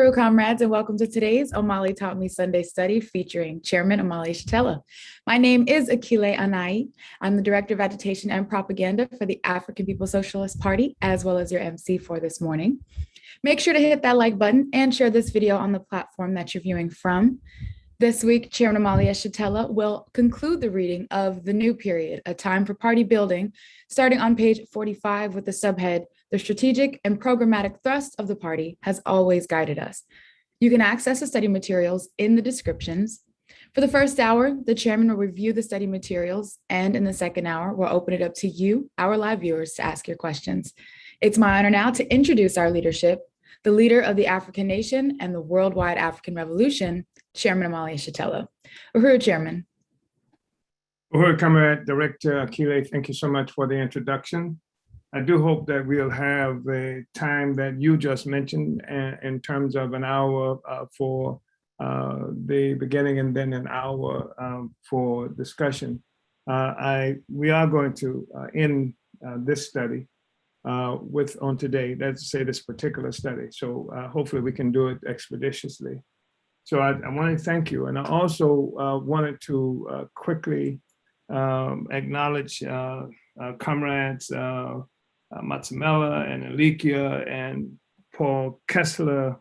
Uhuru comrades, and welcome to today's Omali Taught Me Sunday Study featuring Chairman Omali Yeshitela. My name is Akile Anai. I'm the Director of Agitation and Propaganda for the African People's Socialist Party, as well as your MC for this morning. Make sure to hit that like button and share this video on the platform that you're viewing from. This week, Chairman Omali Yeshitela will conclude the reading of The New Period, A Time for Party Building, starting on page 45 with the subhead, The Strategic and Programmatic Thrust of the Party Has Always Guided Us. You can access the study materials in the descriptions. For the first hour, the chairman will review the study materials, and in the second hour, we'll open it up to you, our live viewers, to ask your questions. It's my honor now to introduce our leadership, the leader of the African nation and the worldwide African revolution, Chairman Omali Yeshitela. Uhuru, Chairman. Uhuru, Comrade Director Akile, thank you so much for the introduction. I do hope that we'll have the time that you just mentioned in terms of an hour for the beginning and then an hour for discussion. We are going to end this study on today, let's say this particular study. So hopefully we can do it expeditiously. So I want to thank you. And I also wanted to quickly acknowledge comrades Matsamela and Alikia and Paul Kessler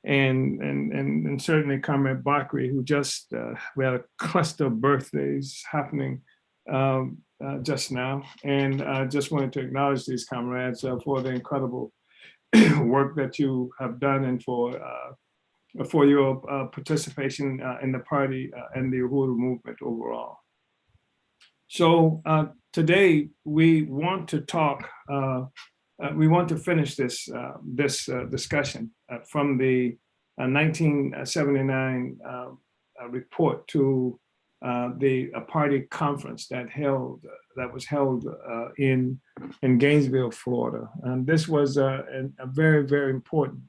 and certainly Comrade Bakri, who just, we had a cluster of birthdays happening just now. And I just wanted to acknowledge these comrades for the incredible work that you have done and for your participation in the party and the Uhuru movement overall. So today we want to talk, we want to finish this discussion from the 1979 report to the party conference that was held in Gainesville, Florida. And this was a very, very important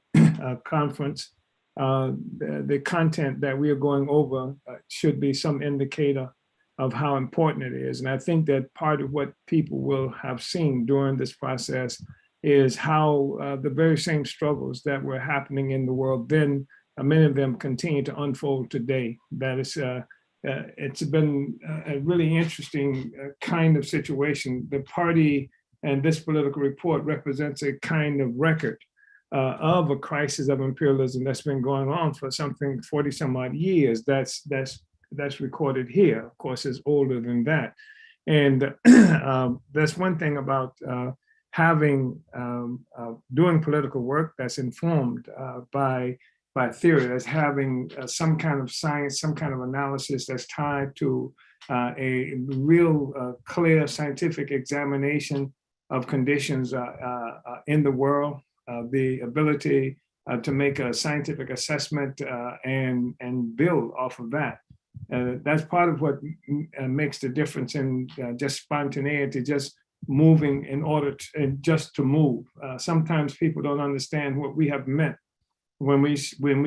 conference. The content that we are going over should be some indicator of how important it is. And I think that part of what people will have seen during this process is how the very same struggles that were happening in the world then, many of them continue to unfold today. That is, it's been a really interesting kind of situation. The party and this political report represents a kind of record of a crisis of imperialism that's been going on for something 40 some odd years. That's recorded here. Of course, it's older than that. And that's one thing about doing political work that's informed by theory, that's having some kind of science, some kind of analysis that's tied to a real clear scientific examination of conditions in the world. The ability to make a scientific assessment and build off of that. That's part of what makes the difference in just spontaneity, just moving in order just to move. Sometimes people don't understand what we have meant when we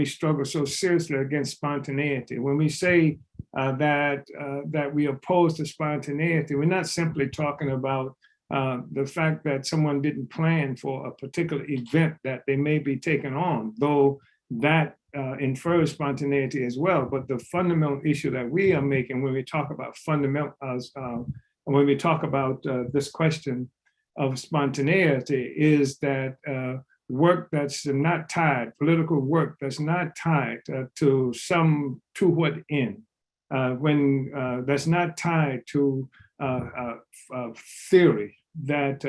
struggle so seriously against spontaneity. When we say that we oppose to spontaneity, we're not simply talking about the fact that someone didn't plan for a particular event that they may be taking on, though that infers spontaneity as well. But the fundamental issue that we are making when we talk about when we talk about this question of spontaneity is that work that's not tied, political work that's not tied to what end, when that's not tied to theory that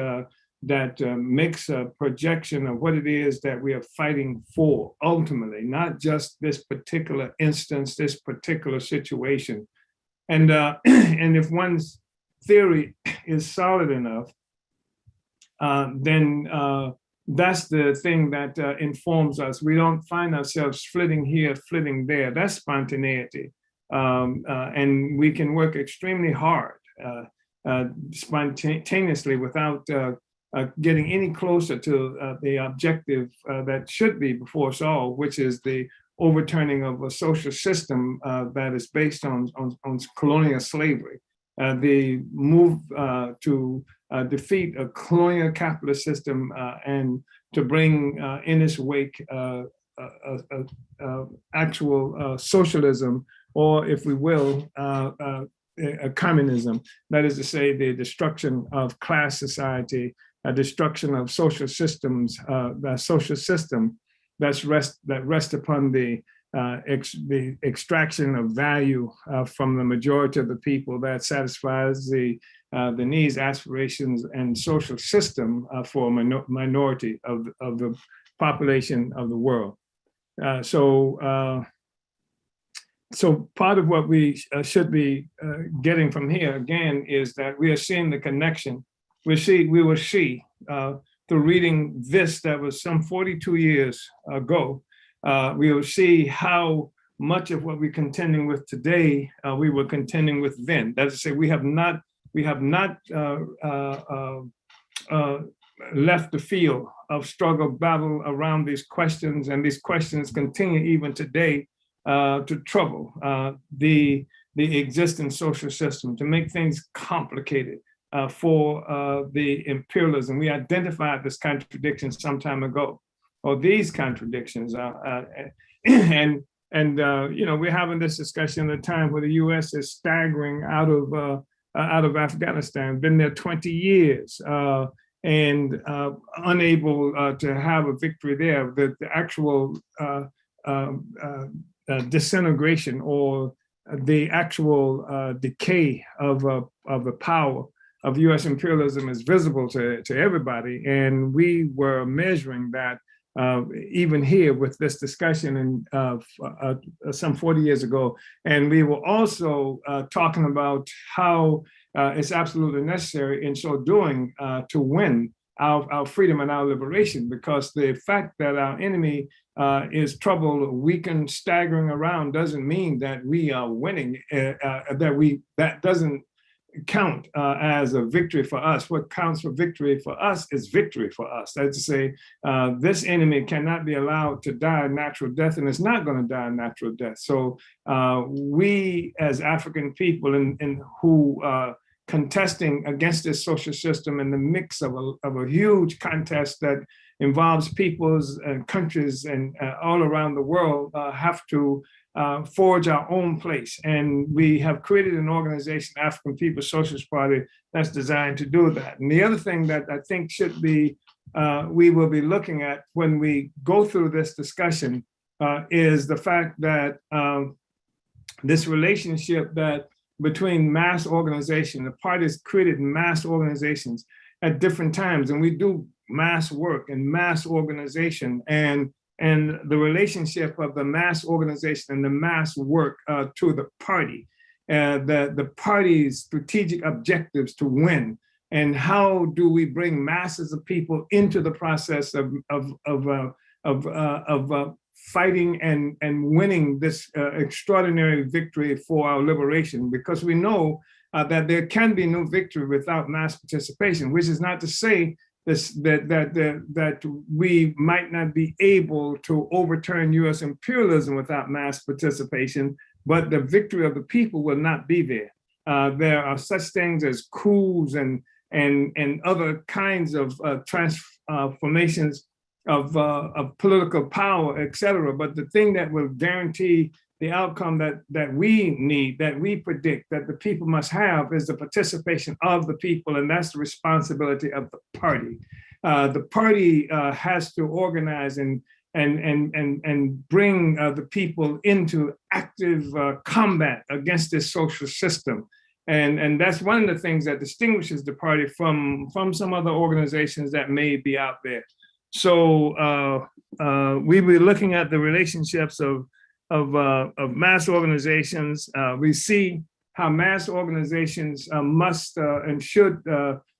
makes a projection of what it is that we are fighting for ultimately, not just this particular instance, this particular situation. And if one's theory is solid enough, then that's the thing that informs us. We don't find ourselves flitting here, flitting there. That's spontaneity. And we can work extremely hard spontaneously without getting any closer to the objective that should be before us all, which is the overturning of a social system that is based on colonial slavery. The move to defeat a colonial capitalist system and to bring in its wake actual socialism, or if we will, a communism. That is to say, the destruction of class society, a destruction of social systems, the social system that rests upon the extraction of value from the majority of the people, that satisfies the needs, aspirations, and social system for a minority of the population of the world. So part of what we should be getting from here again is that we are seeing the connection. We will see through reading this that was some 42 years ago. We will see how much of what we're contending with today we were contending with then. That is to say, we have not left the field of struggle, battle around these questions, and these questions continue even today to trouble the existing social system, to make things complicated for the imperialism. We identified this contradiction some time ago, or these contradictions, and we're having this discussion at a time where the U.S. is staggering out of Afghanistan, been there 20 years. And unable to have a victory there. The actual disintegration or the actual decay of the power of U.S. imperialism is visible to everybody. And we were measuring that even here with this discussion some 40 years ago. And we were also talking about how it's absolutely necessary in so doing to win our freedom and our liberation, because the fact that our enemy is troubled, weakened, staggering around doesn't mean that we are winning, that doesn't count as a victory for us. What counts for victory for us is victory for us. That's to say, this enemy cannot be allowed to die a natural death, and it's not going to die a natural death. So we as African people and who contesting against this social system in the mix of a huge contest that involves peoples and countries and all around the world have to forge our own place. And we have created an organization, African People's Socialist Party, that's designed to do that. And the other thing that I think should be, we will be looking at when we go through this discussion is the fact that this relationship that between mass organization, the parties created mass organizations at different times, and we do mass work and mass organization, and the relationship of the mass organization and the mass work to the party, the party's strategic objectives to win, and how do we bring masses of people into the process of fighting and winning this extraordinary victory for our liberation, because we know that there can be no victory without mass participation, which is not to say that we might not be able to overturn U.S. imperialism without mass participation, but the victory of the people will not be there. There are such things as coups and other kinds of transformations of political power, et cetera. But the thing that will guarantee the outcome that we need, that we predict, that the people must have, is the participation of the people, and that's the responsibility of the party. The party has to organize and bring the people into active combat against this social system. And that's one of the things that distinguishes the party from some other organizations that may be out there. So we will be looking at the relationships of mass organizations. We see how mass organizations must and should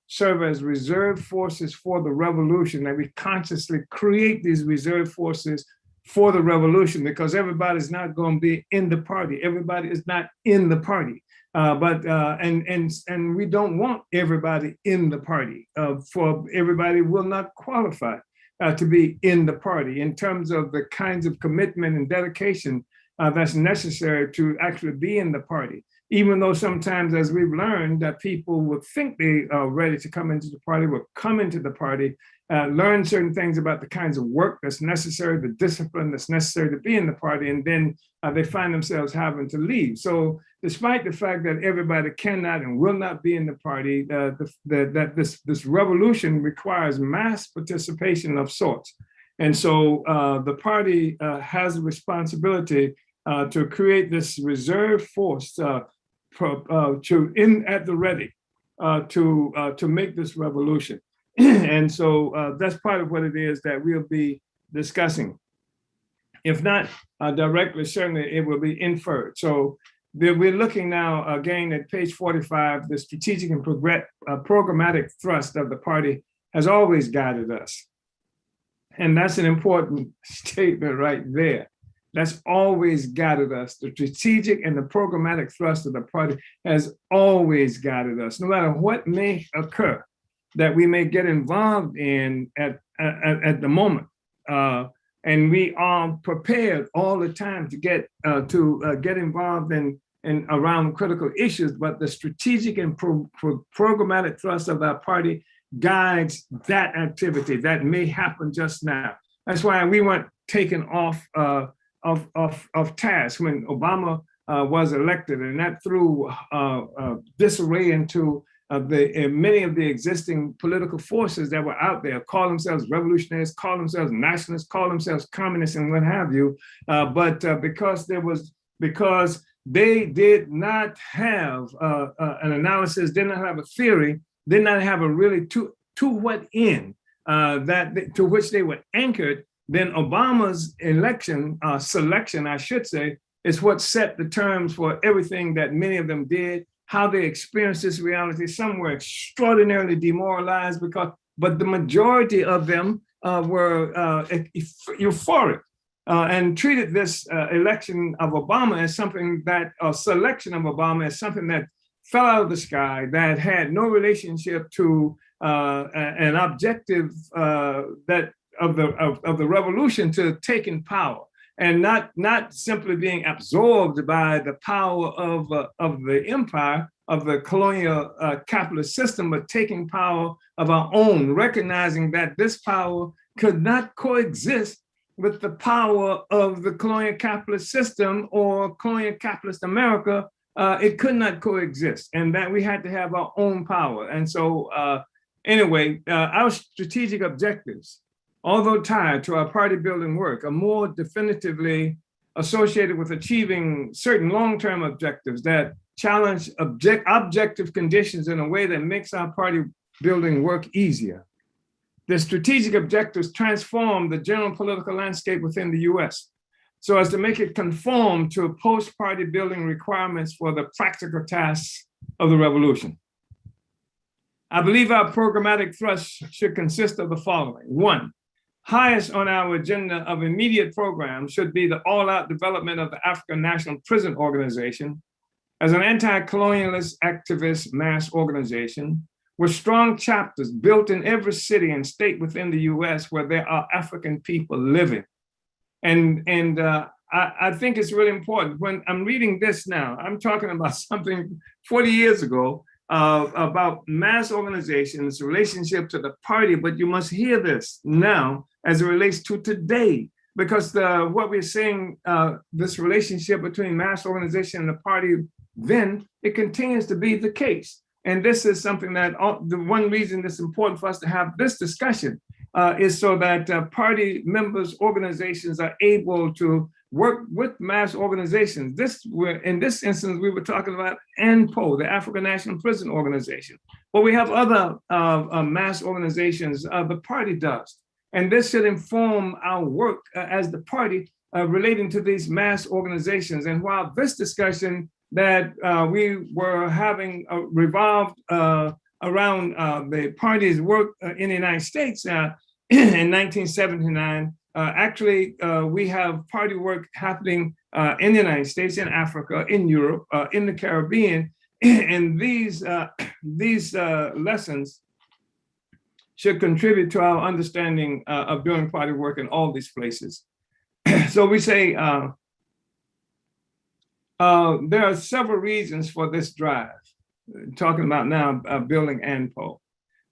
serve as reserve forces for the revolution, that we consciously create these reserve forces for the revolution, because everybody's not going to be in the party. Everybody is not in the party. And we don't want everybody in the party. For everybody will not qualify to be in the party in terms of the kinds of commitment and dedication that's necessary to actually be in the party. even though sometimes, as we've learned, that people would think they are ready to come into the party, will come into the party, learn certain things about the kinds of work that's necessary, the discipline that's necessary to be in the party, and then they find themselves having to leave. So despite the fact that everybody cannot and will not be in the party, that this revolution requires mass participation of sorts. And so the party has a responsibility to create this reserve force at the ready to make this revolution. And so that's part of what it is that we'll be discussing. If not directly, certainly it will be inferred. So we're looking now again at page 45. The strategic and programmatic thrust of the party has always guided us. And that's an important statement right there. That's always guided us. The strategic and the programmatic thrust of the party has always guided us, no matter what may occur that we may get involved in at the moment. And we are prepared all the time to get involved in around critical issues, but the strategic and programmatic thrust of our party guides that activity that may happen just now. That's why we weren't taken off of task when Obama was elected, and that threw disarray into many of the existing political forces that were out there, call themselves revolutionaries, call themselves nationalists, call themselves communists, and what have you. But because they did not have an analysis, did not have a theory, did not have a really to what end to which they were anchored, then Obama's selection, I should say, is what set the terms for everything that many of them did, how they experienced this reality. Some were extraordinarily demoralized but the majority of them were euphoric and treated this election of Obama as something that, selection of Obama as something that fell out of the sky, that had no relationship to an objective that of the revolution to taking power, and not simply being absorbed by the power of the empire, of the colonial capitalist system, but taking power of our own, recognizing that this power could not coexist with the power of the colonial capitalist system or colonial capitalist America. It could not coexist, and that we had to have our own power. And so anyway, our strategic objectives, although tied to our party building work, are more definitively associated with achieving certain long-term objectives that challenge objective conditions in a way that makes our party building work easier. The strategic objectives transform the general political landscape within the US so as to make it conform to post-party building requirements for the practical tasks of the revolution. I believe our programmatic thrust should consist of the following. One, highest on our agenda of immediate programs should be the all-out development of the African National Prison Organization as an anti-colonialist activist mass organization with strong chapters built in every city and state within the US where there are African people living. And I think it's really important. When I'm reading this now, I'm talking about something 40 years ago about mass organizations, relationship to the party, but you must hear this now as it relates to today, because what we're seeing, this relationship between mass organization and the party, then it continues to be the case. And this is something that the one reason it's important for us to have this discussion is so that party members, organizations are able to work with mass organizations. In this instance, we were talking about ANPO, the African National Prison Organization. But we have other mass organizations the party does. And this should inform our work as the party relating to these mass organizations. And while this discussion that we were having revolved around the party's work in the United States in 1979, actually, we have party work happening in the United States, in Africa, in Europe, in the Caribbean, and these lessons should contribute to our understanding of doing party work in all these places. So we say, There are several reasons for this drive. Talking about now building ANPO.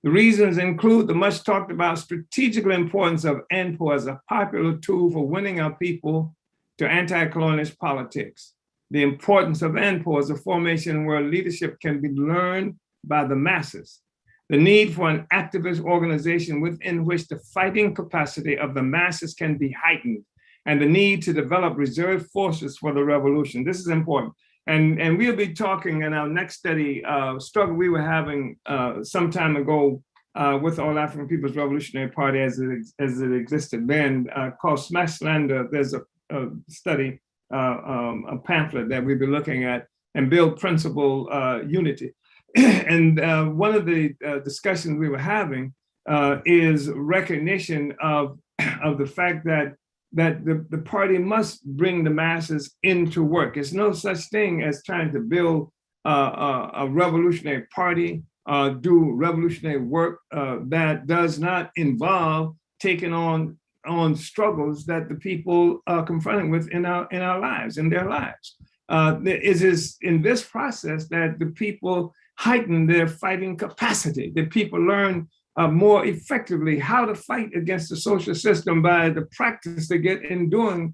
The reasons include the much talked about strategic importance of ANPO as a popular tool for winning our people to anti-colonialist politics. The importance of ANPO as a formation where leadership can be learned by the masses. The need for an activist organization within which the fighting capacity of the masses can be heightened, and the need to develop reserve forces for the revolution. This is important. And we'll be talking in our next study, struggle we were having some time ago with the All African People's Revolutionary Party as it existed then, called Smash Slander. There's a study, a pamphlet that we'll be looking at, and build principle unity. And one of the discussions we were having is recognition of the fact that the party must bring the masses into work. It's no such thing as trying to build a revolutionary party, do revolutionary work that does not involve taking on struggles that the people are confronting with in our lives, in their lives. It is in this process that the people heighten their fighting capacity, that people learn more effectively how to fight against the social system by the practice they get in doing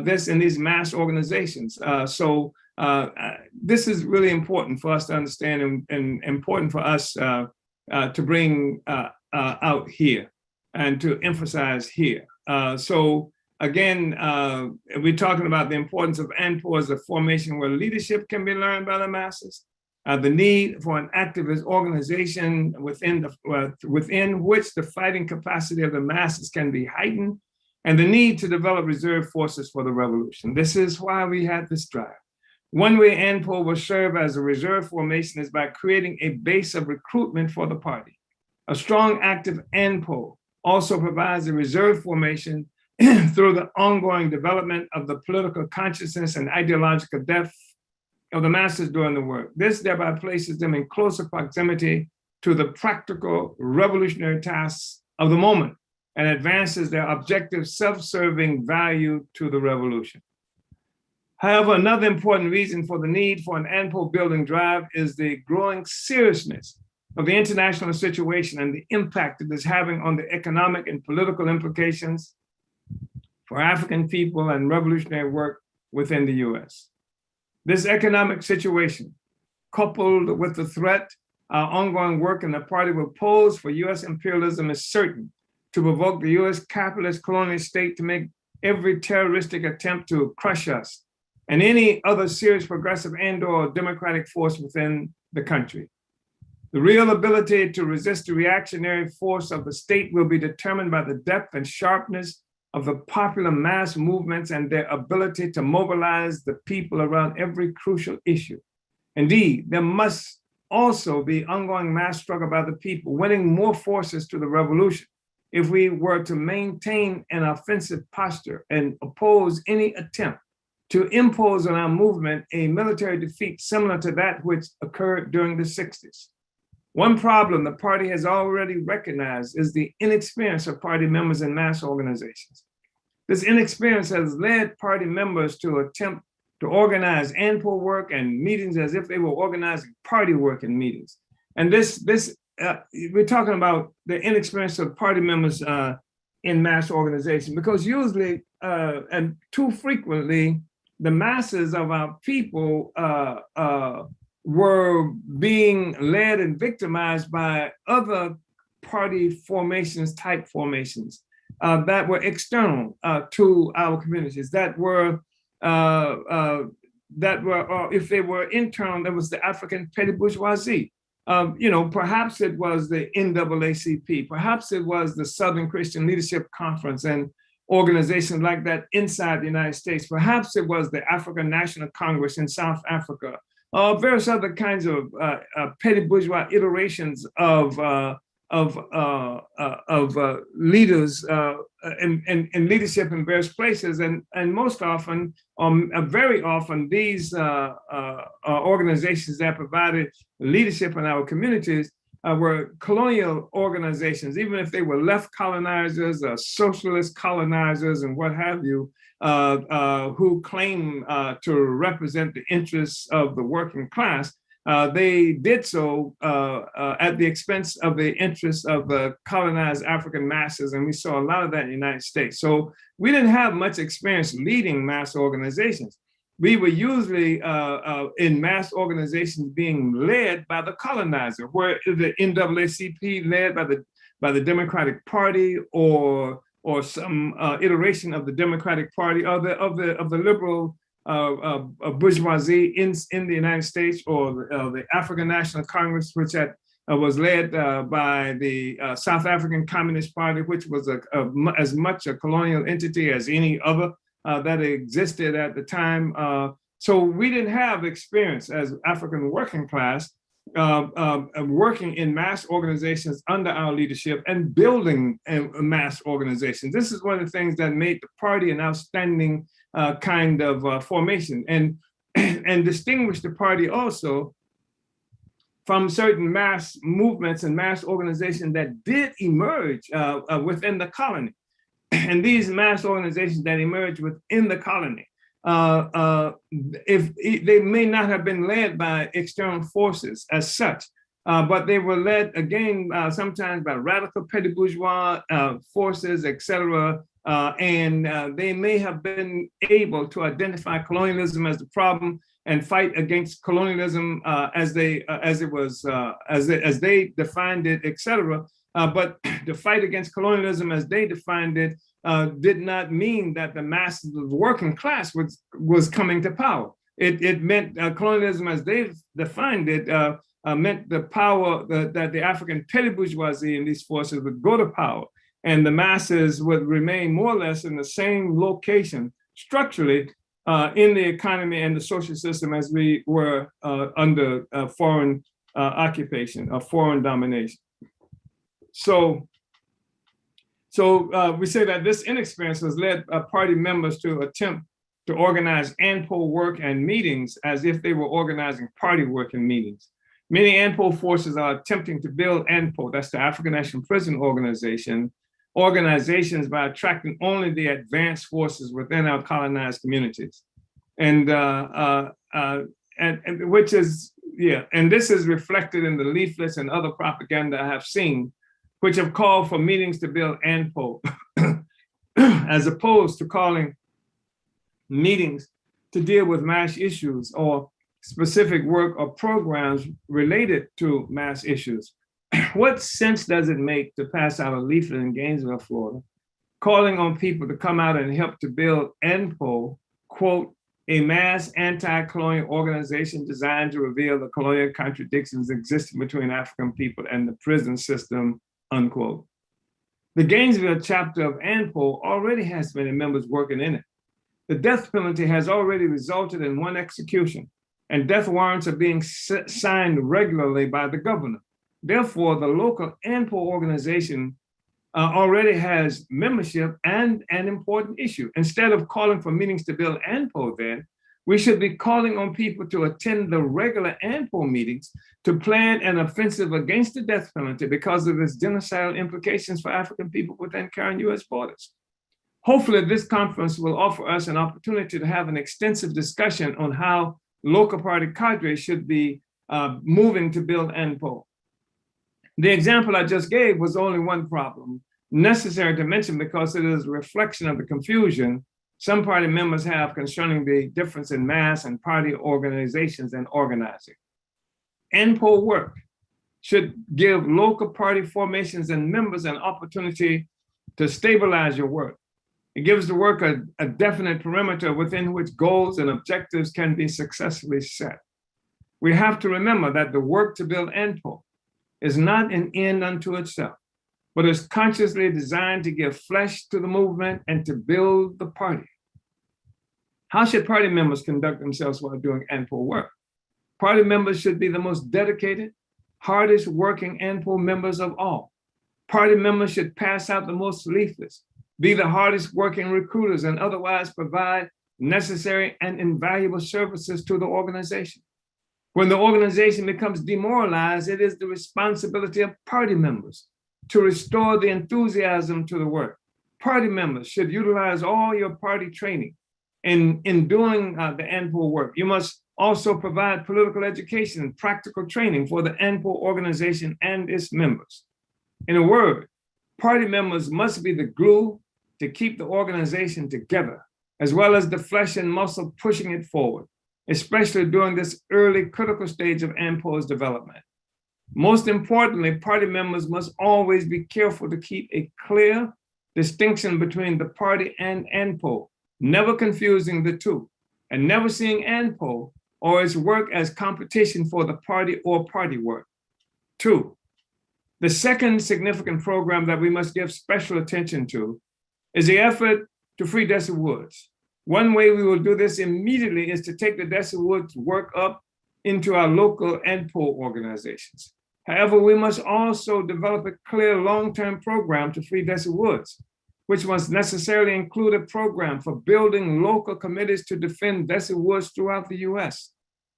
this in these mass organizations. So this is really important for us to understand, and important for us to bring out here and to emphasize here. So again, we're talking about the importance of ANPO as a formation where leadership can be learned by the masses. The need for an activist organization within which the fighting capacity of the masses can be heightened, and the need to develop reserve forces for the revolution. This is why we had this drive. One way ANPO will serve as a reserve formation is by creating a base of recruitment for the party. A strong, active ANPO also provides a reserve formation through the ongoing development of the political consciousness and ideological depth of the masses doing the work. This thereby places them in closer proximity to the practical revolutionary tasks of the moment and advances their objective self-serving value to the revolution. However, another important reason for the need for an ANPO building drive is the growing seriousness of the international situation and the impact it is having on the economic and political implications for African people and revolutionary work within the US. This economic situation, coupled with the threat our ongoing work in the party will pose for US imperialism, is certain to provoke the US capitalist colonial state to make every terroristic attempt to crush us and any other serious progressive and/or democratic force within the country. The real ability to resist the reactionary force of the state will be determined by the depth and sharpness of the popular mass movements and their ability to mobilize the people around every crucial issue. Indeed, there must also be ongoing mass struggle by the people, winning more forces to the revolution if we were to maintain an offensive posture and oppose any attempt to impose on our movement a military defeat similar to that which occurred during the 60s. One problem the party has already recognized is the inexperience of party members in mass organizations. This inexperience has led party members to attempt to organize ANPO work and meetings as if they were organizing party work and meetings. And we're talking about the inexperience of party members in mass organization, because usually and too frequently, the masses of our people were being led and victimized by other party formations, type formations that were external to our communities, that were, if they were internal, there was the African petty bourgeoisie. Perhaps it was the NAACP, perhaps it was the Southern Christian Leadership Conference and organizations like that inside the United States. Perhaps it was the African National Congress in South Africa, various other kinds of petty bourgeois iterations of leaders and leadership in various places. And most often, very often, these organizations that provided leadership in our communities were colonial organizations, even if they were left colonizers, socialist colonizers, and what have you, who claim to represent the interests of the working class. They did so at the expense of the interests of the colonized African masses, and we saw a lot of that in the United States. So we didn't have much experience leading mass organizations. We were usually in mass organizations being led by the colonizer, where the NAACP led by the Democratic Party or some iteration of the Democratic Party of the liberal bourgeoisie in the United States, or the African National Congress, which was led by the South African Communist Party, which was as much a colonial entity as any other that existed at the time. So we didn't have experience as African working class working in mass organizations under our leadership and building mass organizations. This is one of the things that made the party an outstanding kind of formation, and distinguished the party also from certain mass movements and mass organizations that did emerge within the colony. And these mass organizations that emerged within the colony, if they may not have been led by external forces as such, but they were led again sometimes by radical petty bourgeois forces, etc. And they may have been able to identify colonialism as the problem and fight against colonialism as they defined it, etc. But the fight against colonialism as they defined it did not mean that the masses of the working class was coming to power. It meant colonialism as they defined it meant the power that the African petty bourgeoisie and these forces would go to power, and the masses would remain more or less in the same location structurally in the economy and the social system as we were under foreign occupation or foreign domination. So we say that this inexperience has led party members to attempt to organize ANPO work and meetings as if they were organizing party work and meetings. Many ANPO forces are attempting to build ANPO, that's the African National Prison organizations by attracting only the advanced forces within our colonized communities. And which is, and this is reflected in the leaflets and other propaganda I have seen, which have called for meetings to build ANPO, as opposed to calling meetings to deal with mass issues or specific work or programs related to mass issues. What sense does it make to pass out a leaflet in Gainesville, Florida, calling on people to come out and help to build ANPO, quote, a mass anti-colonial organization designed to reveal the colonial contradictions existing between African people and the prison system, unquote. The Gainesville chapter of ANPO already has many members working in it. The death penalty has already resulted in one execution, and death warrants are being signed regularly by the governor. Therefore, the local ANPO organization already has membership and an important issue. Instead of calling for meetings to build ANPO then, we should be calling on people to attend the regular ANPO meetings to plan an offensive against the death penalty because of its genocidal implications for African people within current US borders. Hopefully this conference will offer us an opportunity to have an extensive discussion on how local party cadres should be moving to build ANPO. The example I just gave was only one problem necessary to mention because it is a reflection of the confusion some party members have concerning the difference in mass and party organizations and organizing. ANPO work should give local party formations and members an opportunity to stabilize your work. It gives the work a definite perimeter within which goals and objectives can be successfully set. We have to remember that the work to build ANPO is not an end unto itself, but is consciously designed to give flesh to the movement and to build the party. How should party members conduct themselves while doing ANPO work? Party members should be the most dedicated, hardest working ANPO members of all. Party members should pass out the most leaflets, be the hardest working recruiters, and otherwise provide necessary and invaluable services to the organization. When the organization becomes demoralized, it is the responsibility of party members to restore the enthusiasm to the work. Party members should utilize all your party training in doing the ANPO work. You must also provide political education and practical training for the ANPO organization and its members. In a word, party members must be the glue to keep the organization together, as well as the flesh and muscle pushing it forward, especially during this early critical stage of ANPO's development. Most importantly, party members must always be careful to keep a clear distinction between the party and ANPO, never confusing the two, and never seeing ANPO or its work as competition for the party or party work. 2, the second significant program that we must give special attention to is the effort to free Desi Woods. One way we will do this immediately is to take the Desi Woods work up into our local ANPO organizations. However, we must also develop a clear long-term program to free Desi Woods, which must necessarily include a program for building local committees to defend Desi Woods throughout the US.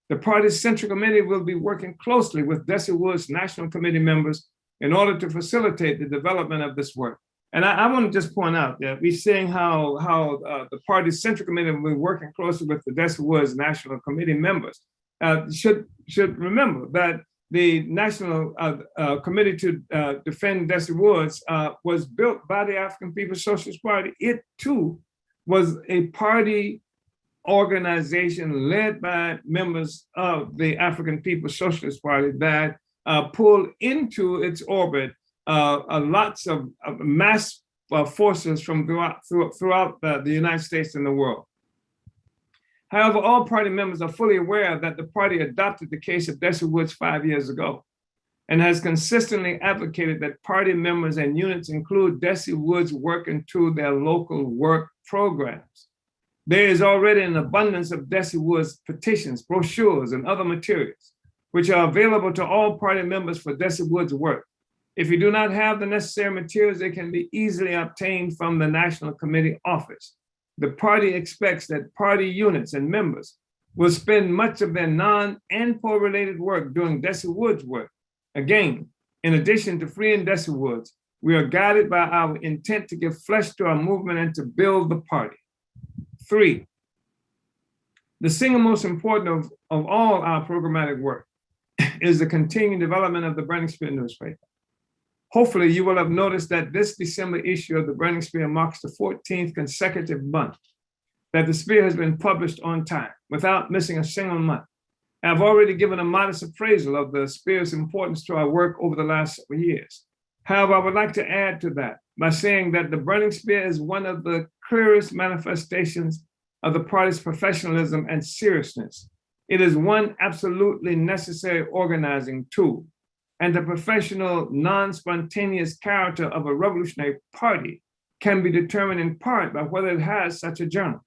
The party's Central Committee will be working closely with Desi Woods National Committee members in order to facilitate the development of this work. And I want to just point out that we're seeing how the party's Central Committee will be working closely with the Desi Woods National Committee members. Should remember that the National Committee to Defend Desi Woods was built by the African People's Socialist Party. It too was a party organization led by members of the African People's Socialist Party that pulled into its orbit lots of mass forces from throughout the United States and the world. However, all party members are fully aware that the party adopted the case of Desi Woods 5 years ago and has consistently advocated that party members and units include Desi Woods work into their local work programs. There is already an abundance of Desi Woods petitions, brochures, and other materials, which are available to all party members for Desi Woods work. If you do not have the necessary materials, they can be easily obtained from the National Committee office. The party expects that party units and members will spend much of their non-ANPO related work doing Desi Woods work. Again, in addition to freeing Desi Woods, we are guided by our intent to give flesh to our movement and to build the party. 3, the single most important of all our programmatic work is the continuing development of the Burning Spear newspaper. Hopefully, you will have noticed that this December issue of the Burning Spear marks the 14th consecutive month that the Spear has been published on time, without missing a single month. I've already given a modest appraisal of the Spear's importance to our work over the last several years. However, I would like to add to that by saying that the Burning Spear is one of the clearest manifestations of the party's professionalism and seriousness. It is one absolutely necessary organizing tool. And the professional, non-spontaneous character of a revolutionary party can be determined in part by whether it has such a journal.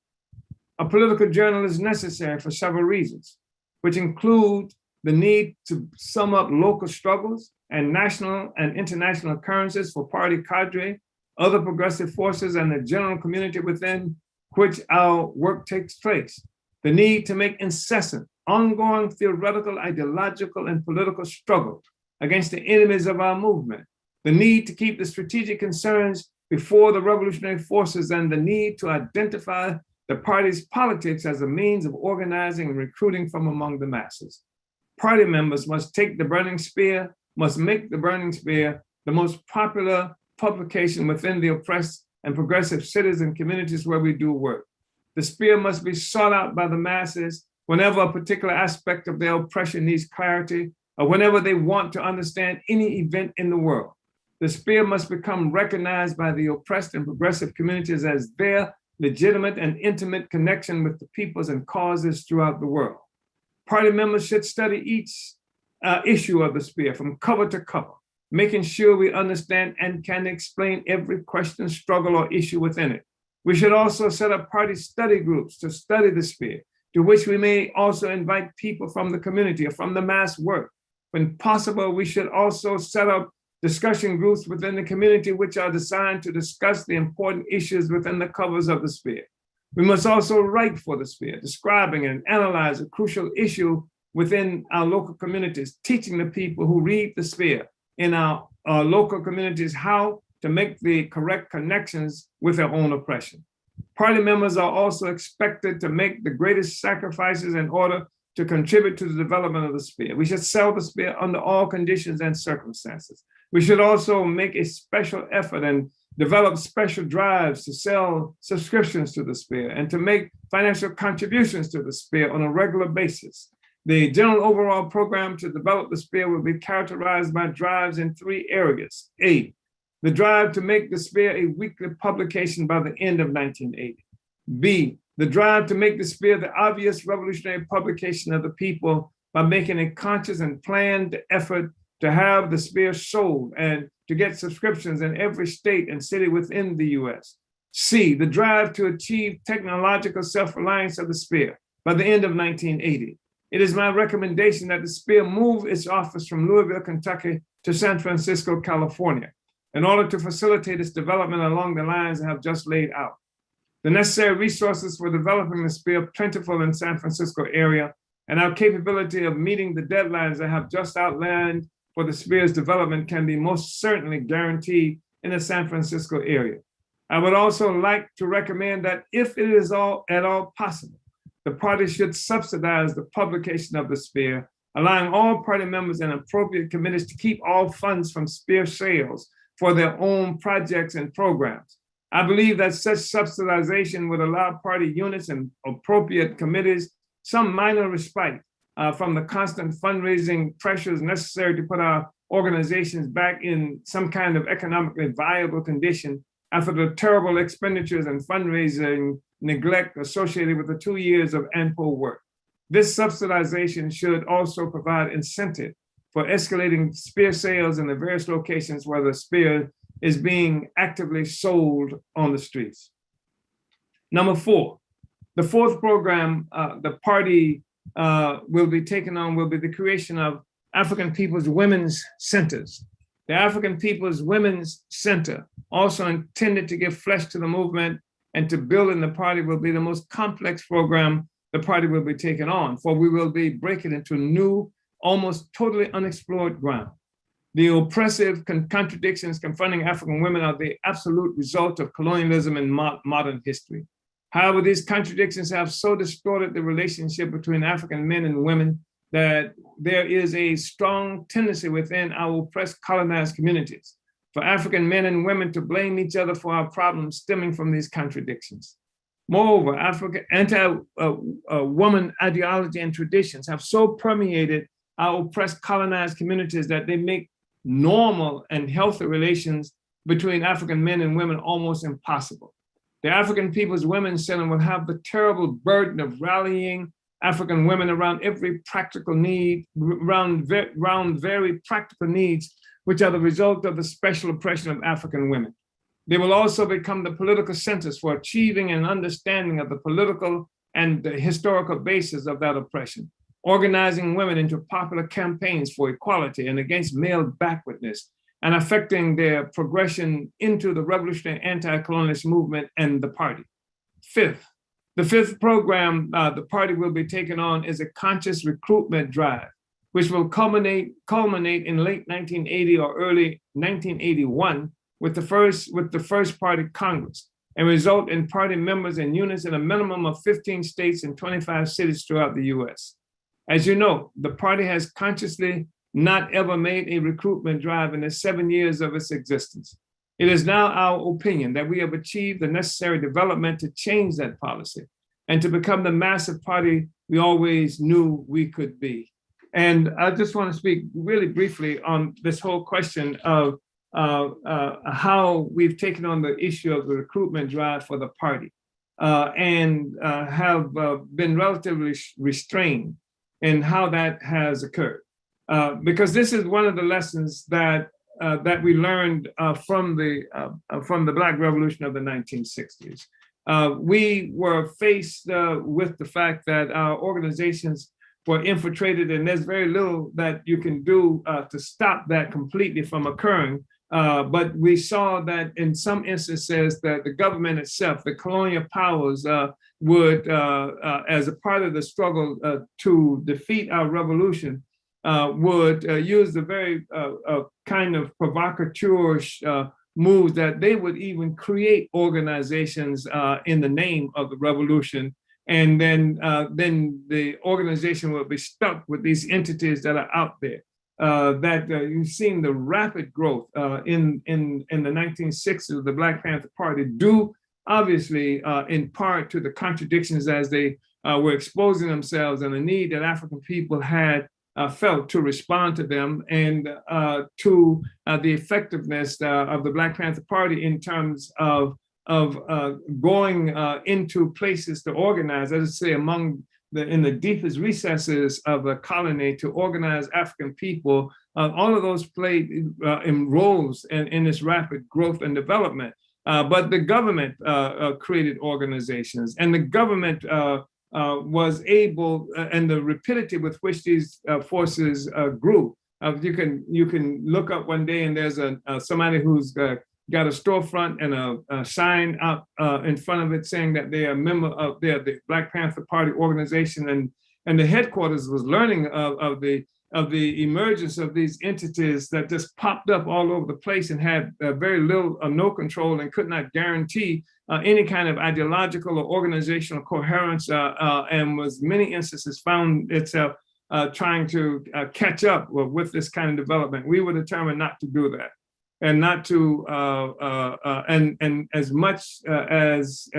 A political journal is necessary for several reasons, which include the need to sum up local struggles and national and international occurrences for party cadre, other progressive forces, and the general community within which our work takes place. The need to make incessant, ongoing theoretical, ideological, and political struggle against the enemies of our movement, the need to keep the strategic concerns before the revolutionary forces, and the need to identify the party's politics as a means of organizing and recruiting from among the masses. Party members must take the Burning Spear, must make the Burning Spear the most popular publication within the oppressed and progressive cities and communities where we do work. The Spear must be sought out by the masses whenever a particular aspect of their oppression needs clarity, or whenever they want to understand any event in the world. The Spear must become recognized by the oppressed and progressive communities as their legitimate and intimate connection with the peoples and causes throughout the world. Party members should study each issue of the Spear from cover to cover, making sure we understand and can explain every question, struggle, or issue within it. We should also set up party study groups to study the Spear, to which we may also invite people from the community or from the mass work. When possible, we should also set up discussion groups within the community which are designed to discuss the important issues within the covers of the Spear. We must also write for the Spear, describing and analyze a crucial issue within our local communities, teaching the people who read the spear in our local communities how to make the correct connections with their own oppression. Party members are also expected to make the greatest sacrifices in order to contribute to the development of the spear. We should sell the spear under all conditions and circumstances. We should also make a special effort and develop special drives to sell subscriptions to the spear and to make financial contributions to the spear on a regular basis. The general overall program to develop the spear will be characterized by drives in 3 areas. A, the drive to make the spear a weekly publication by the end of 1980. B, the drive to make the spear the obvious revolutionary publication of the people by making a conscious and planned effort to have the spear sold and to get subscriptions in every state and city within the US. C, the drive to achieve technological self-reliance of the spear by the end of 1980. It is my recommendation that the spear move its office from Louisville, Kentucky to San Francisco, California, in order to facilitate its development along the lines I have just laid out. The necessary resources for developing the spear are plentiful in San Francisco area, and our capability of meeting the deadlines I have just outlined for the spear's development can be most certainly guaranteed in the San Francisco area. I would also like to recommend that if it is at all possible, the party should subsidize the publication of the spear, allowing all party members and appropriate committees to keep all funds from spear sales for their own projects and programs. I believe that such subsidization would allow party units and appropriate committees some minor respite from the constant fundraising pressures necessary to put our organizations back in some kind of economically viable condition after the terrible expenditures and fundraising neglect associated with the 2 years of ANPO work. This subsidization should also provide incentive for escalating spear sales in the various locations where the spear is being actively sold on the streets. Number 4, the 4th program the party will be taking on will be the creation of African People's Women's Centers. The African People's Women's Center, also intended to give flesh to the movement and to build in the party, will be the most complex program the party will be taking on, for we will be breaking into new, almost totally unexplored ground. The oppressive contradictions confronting African women are the absolute result of colonialism in modern history. However, these contradictions have so distorted the relationship between African men and women that there is a strong tendency within our oppressed colonized communities for African men and women to blame each other for our problems stemming from these contradictions. Moreover, anti-woman ideology and traditions have so permeated our oppressed colonized communities that they make normal and healthy relations between African men and women almost impossible. The African People's Women's Center will have the terrible burden of rallying African women around every practical need, around very practical needs, which are the result of the special oppression of African women. They will also become the political centers for achieving an understanding of the political and the historical basis of that oppression, organizing women into popular campaigns for equality and against male backwardness, and affecting their progression into the revolutionary anti-colonialist movement and the party. 5th, the 5th program the party will be taking on is a conscious recruitment drive, which will culminate in late 1980 or early 1981 with the first party Congress, and result in party members and units in a minimum of 15 states and 25 cities throughout the US. As you know, the party has consciously not ever made a recruitment drive in the 7 years of its existence. It is now our opinion that we have achieved the necessary development to change that policy and to become the massive party we always knew we could be. And I just want to speak really briefly on this whole question of how we've taken on the issue of the recruitment drive for the party and have been relatively restrained in how that has occurred. Because this is one of the lessons that we learned from the Black Revolution of the 1960s. We were faced with the fact that our organizations were infiltrated, and there's very little that you can do to stop that completely from occurring But we saw that in some instances that the government itself, the colonial powers, would, as a part of the struggle to defeat our revolution, would use the very kind of provocateur moves that they would even create organizations in the name of the revolution. And then the organization will be stuck with these entities that are out there. You've seen the rapid growth in the 1960s of the Black Panther Party, due obviously in part to the contradictions as they were exposing themselves and the need that African people had felt to respond to them, and to the effectiveness of the Black Panther Party in terms of going into places to organize, as I say, in the deepest recesses of a colony to organize African people. All of those played in roles in this rapid growth and development. But the government created organizations, and the government was able, and the rapidity with which these forces grew. You can look up one day and there's somebody who's got a storefront and a sign up in front of it saying that they are a member of the Black Panther Party organization, and the headquarters was learning of the emergence of these entities that just popped up all over the place and had very little or no control and could not guarantee any kind of ideological or organizational coherence, and was many instances found itself trying to catch up with this kind of development. We were determined not to do that, and not to and as much as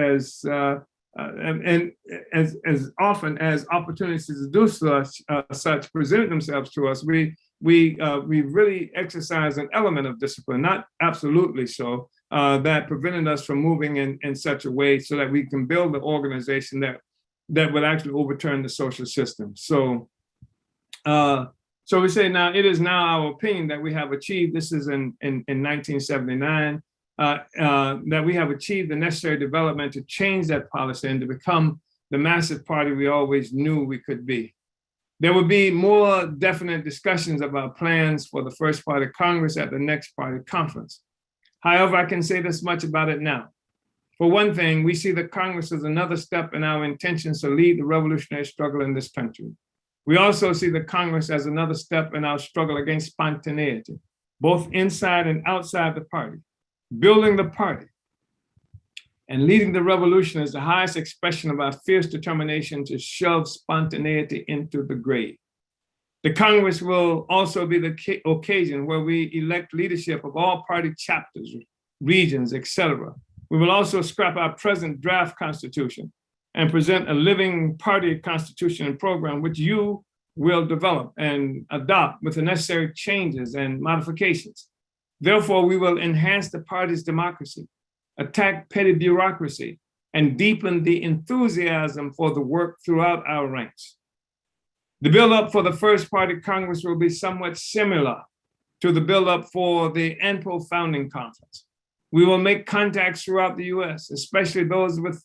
often as opportunities to do such present themselves to us, we really exercise an element of discipline, not absolutely so, that prevented us from moving in such a way so that we can build the organization that would actually overturn the social system. So we say now, it is now our opinion that we have achieved, this is in 1979, that we have achieved the necessary development to change that policy and to become the massive party we always knew we could be. There will be more definite discussions about plans for the first party Congress at the next party conference. However, I can say this much about it now. For one thing, we see the Congress as another step in our intentions to lead the revolutionary struggle in this country. We also see the Congress as another step in our struggle against spontaneity, both inside and outside the party. Building the party and leading the revolution is the highest expression of our fierce determination to shove spontaneity into the grave. The Congress will also be the occasion where we elect leadership of all party chapters, regions, etc. We will also scrap our present draft constitution and present a living party constitution and program which you will develop and adopt with the necessary changes and modifications. Therefore, we will enhance the party's democracy, attack petty bureaucracy, and deepen the enthusiasm for the work throughout our ranks. The buildup for the first party Congress will be somewhat similar to the buildup for the ANPO founding conference. We will make contacts throughout the US, especially those with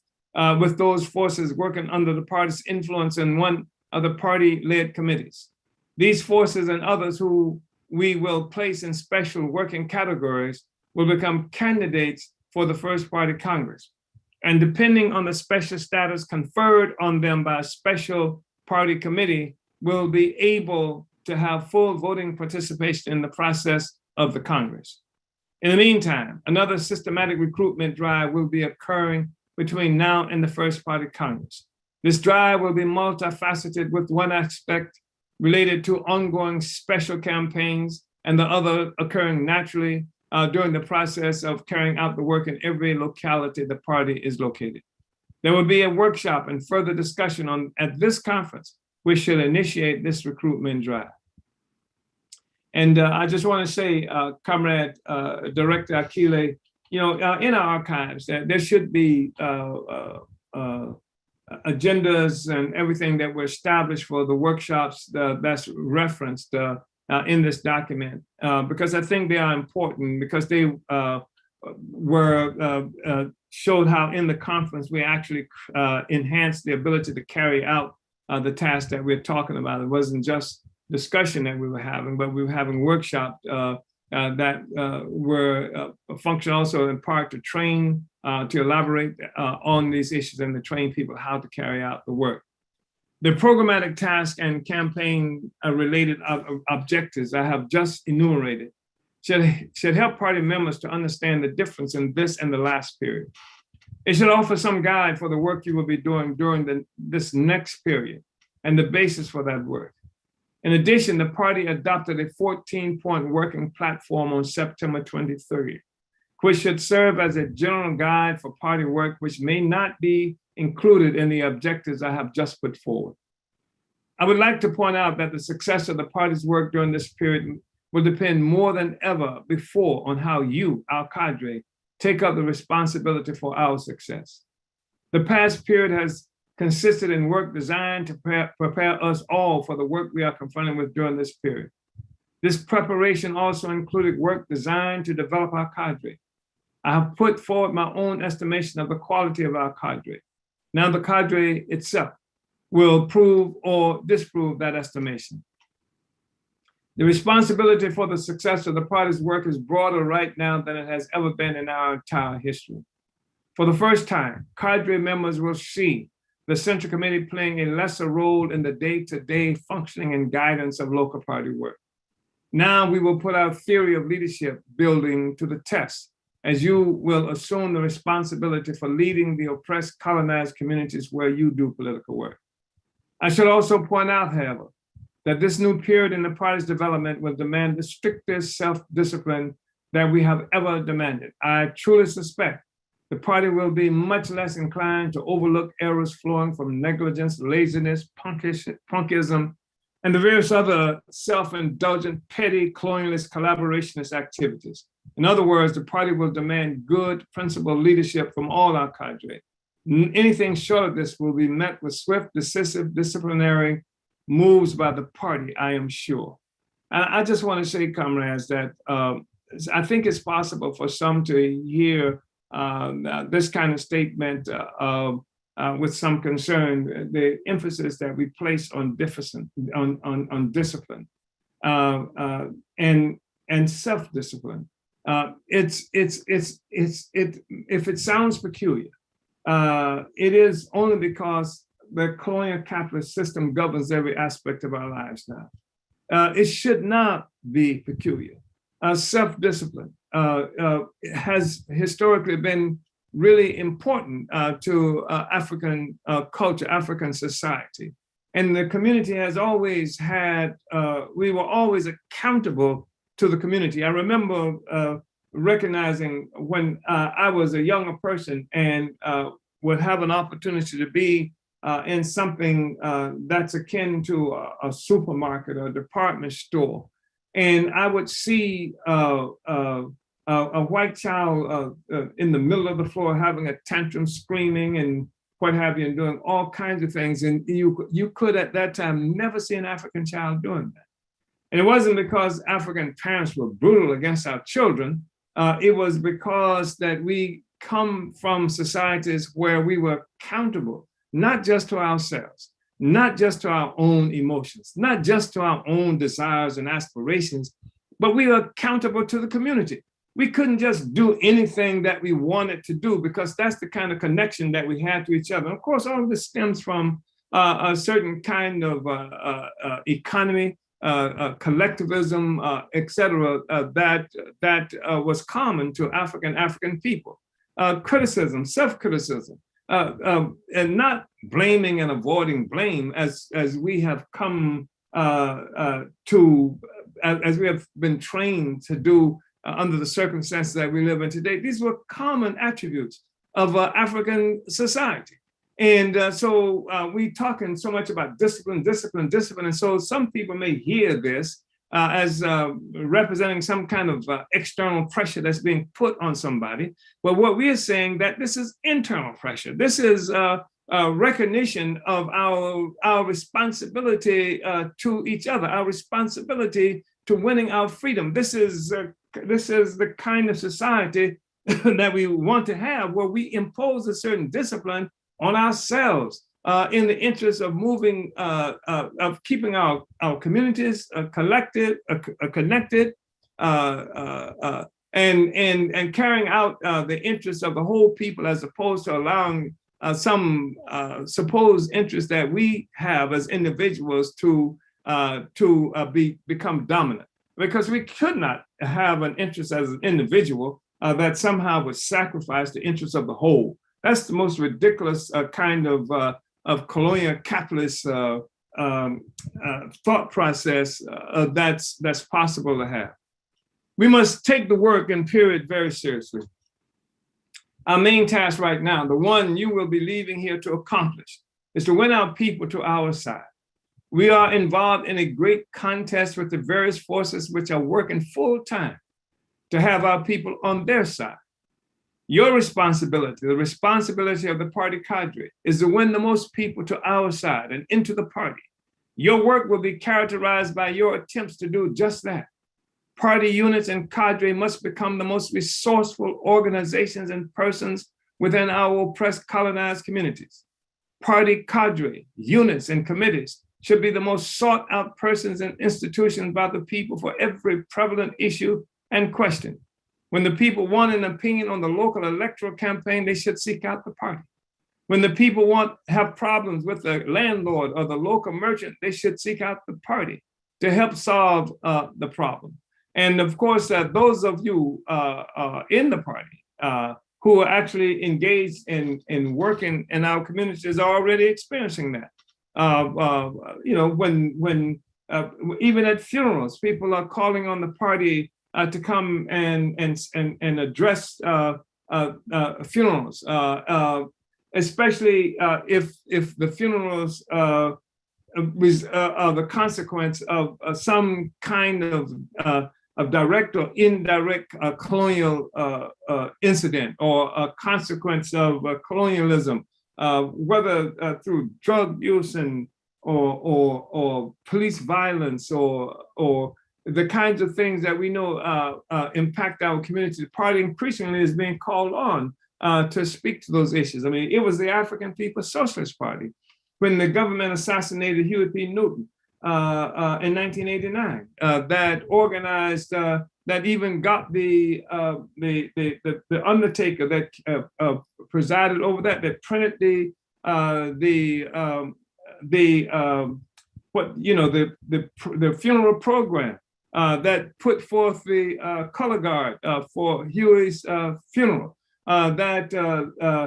those forces working under the party's influence in one of the party-led committees. These forces and others who we will place in special working categories will become candidates for the first party Congress. And depending on the special status conferred on them by a special party committee, will be able to have full voting participation in the process of the Congress. In the meantime, another systematic recruitment drive will be occurring between now and the first party Congress. This drive will be multifaceted, with one aspect related to ongoing special campaigns and the other occurring naturally during the process of carrying out the work in every locality the party is located. There will be a workshop and further discussion at this conference, which should initiate this recruitment drive. And I just want to say, Comrade Director Akile, in our archives, there should be agendas and everything that were established for the workshops that's referenced in this document, because I think they are important, because they showed how in the conference we actually enhanced the ability to carry out the task that we're talking about. It wasn't just discussion that we were having, but we were having workshop that were function also in part to train, to elaborate on these issues and to train people how to carry out the work. The programmatic task and campaign related objectives I have just enumerated should help party members to understand the difference in this and the last period. It should offer some guide for the work you will be doing during this next period and the basis for that work. In addition, the party adopted a 14-point working platform on September 23rd, which should serve as a general guide for party work, which may not be included in the objectives I have just put forward. I would like to point out that the success of the party's work during this period will depend more than ever before on how you, our cadre, take up the responsibility for our success. The past period has consisted in work designed to prepare us all for the work we are confronted with during this period. This preparation also included work designed to develop our cadre. I have put forward my own estimation of the quality of our cadre. Now the cadre itself will prove or disprove that estimation. The responsibility for the success of the party's work is broader right now than it has ever been in our entire history. For the first time, cadre members will see the Central Committee playing a lesser role in the day-to-day functioning and guidance of local party work. Now we will put our theory of leadership building to the test, as you will assume the responsibility for leading the oppressed, colonized communities where you do political work. I should also point out, however, that this new period in the party's development will demand the strictest self-discipline that we have ever demanded. I truly suspect the party will be much less inclined to overlook errors flowing from negligence, laziness, punkism, and the various other self-indulgent, petty, colonialist, collaborationist activities. In other words, the party will demand good, principled leadership from all our cadre. Anything short of this will be met with swift, decisive, disciplinary moves by the party, I am sure. And I just want to say, comrades, that I think it's possible for some to hear this kind of statement with some concern, the emphasis that we place on discipline and self-discipline. If it sounds peculiar, it is only because the colonial capitalist system governs every aspect of our lives now. It should not be peculiar. Self-discipline has historically been really important to African culture, African society. And the community has always had, we were always accountable to the community. I remember recognizing when I was a younger person and would have an opportunity to be in something that's akin to a supermarket or a department store. And I would see a white child in the middle of the floor having a tantrum, screaming and what have you, and doing all kinds of things. And you could at that time never see an African child doing that. And it wasn't because African parents were brutal against our children. It was because that we come from societies where we were accountable, not just to ourselves, not just to our own emotions, not just to our own desires and aspirations, but we were accountable to the community. We couldn't just do anything that we wanted to do because that's the kind of connection that we had to each other. And of course, all of this stems from a certain kind of economy, collectivism, et cetera, that was common to African people. Criticism, self-criticism, and not blaming and avoiding blame as we have come to, as we have been trained to do under the circumstances that we live in today. These were common attributes of African society. And so we talking so much about discipline. And so some people may hear this as representing some kind of external pressure that's being put on somebody. But what we are saying that this is internal pressure. This is a recognition of our responsibility to each other, our responsibility to winning our freedom. This is the kind of society that we want to have, where we impose a certain discipline on ourselves in the interest of moving, of keeping our communities connected, and carrying out the interests of the whole people, as opposed to allowing some supposed interests that we have as individuals to become dominant. Because we could not have an interest as an individual that somehow would sacrifice the interests of the whole. That's the most ridiculous kind of colonial capitalist thought process that's possible to have. We must take the work and period very seriously. Our main task right now, the one you will be leaving here to accomplish, is to win our people to our side. We are involved in a great contest with the various forces which are working full time to have our people on their side. Your responsibility, the responsibility of the party cadre, is to win the most people to our side and into the party. Your work will be characterized by your attempts to do just that. Party units and cadre must become the most resourceful organizations and persons within our oppressed colonized communities. Party cadre, units, and committees should be the most sought out persons and institutions by the people for every prevalent issue and question. When the people want an opinion on the local electoral campaign, they should seek out the party. When the people have problems with the landlord or the local merchant, they should seek out the party to help solve the problem. And of course, those of you in the party who are actually engaged in working in our communities are already experiencing that. When even at funerals, people are calling on the party to come and address funerals, especially if the funerals are the consequence of some kind of direct or indirect colonial incident, or a consequence of colonialism, whether through drug use or police violence or the kinds of things that we know impact our community. The party increasingly is being called on to speak to those issues. I mean, it was the African People's Socialist Party when the government assassinated Huey P. Newton in 1989 that organized, that even got the undertaker that presided over that printed the funeral program that put forth the color guard for Huey's funeral, that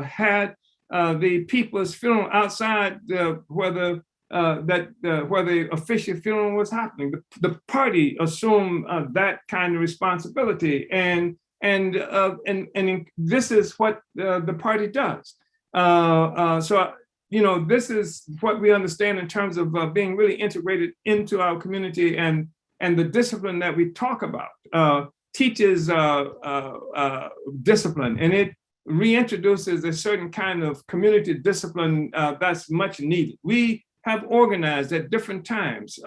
had the people's funeral outside where the official funeral was happening. The party assumed that kind of responsibility, and this is what the party does. This is what we understand in terms of being really integrated into our community, and the discipline that we talk about teaches discipline, and it reintroduces a certain kind of community discipline that's much needed. We have organized at different times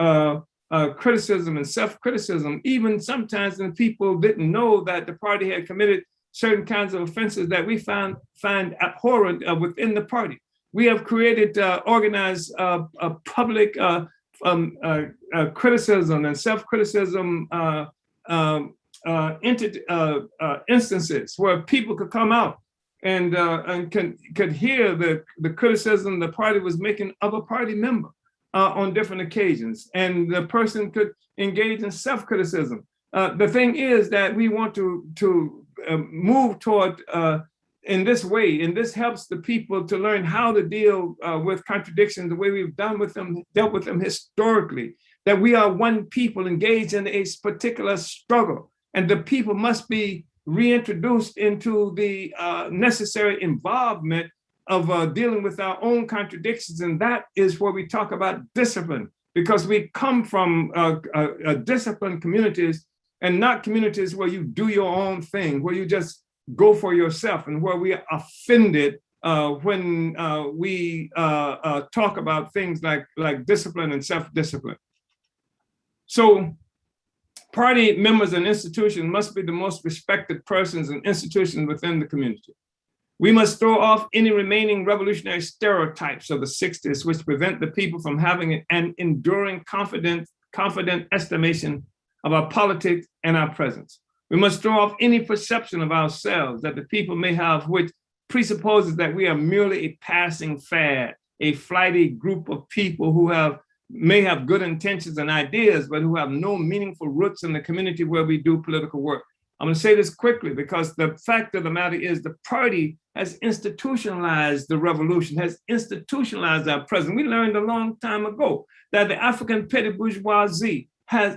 criticism and self-criticism, even sometimes when people didn't know that the party had committed certain kinds of offenses that we find abhorrent within the party. We have created organized public criticism and self-criticism instances where people could come out and could hear the criticism the party was making of a party member on different occasions, and the person could engage in self-criticism. The thing is that we want to move toward in this way, and this helps the people to learn how to deal with contradictions the way we've dealt with them historically, that we are one people engaged in a particular struggle, and the people must be reintroduced into the necessary involvement of dealing with our own contradictions. And that is where we talk about discipline, because we come from disciplined communities, and not communities where you do your own thing, where you just go for yourself, and where we are offended when we talk about things like discipline and self-discipline. So party members and institutions must be the most respected persons and institutions within the community. We must throw off any remaining revolutionary stereotypes of the 60s, which prevent the people from having an enduring confident estimation of our politics and our presence. We must throw off any perception of ourselves that the people may have, which presupposes that we are merely a passing fad, a flighty group of people who may have good intentions and ideas, but who have no meaningful roots in the community where we do political work. I'm going to say this quickly because the fact of the matter is the party has institutionalized the revolution, has institutionalized our presence. We learned a long time ago that the African petty bourgeoisie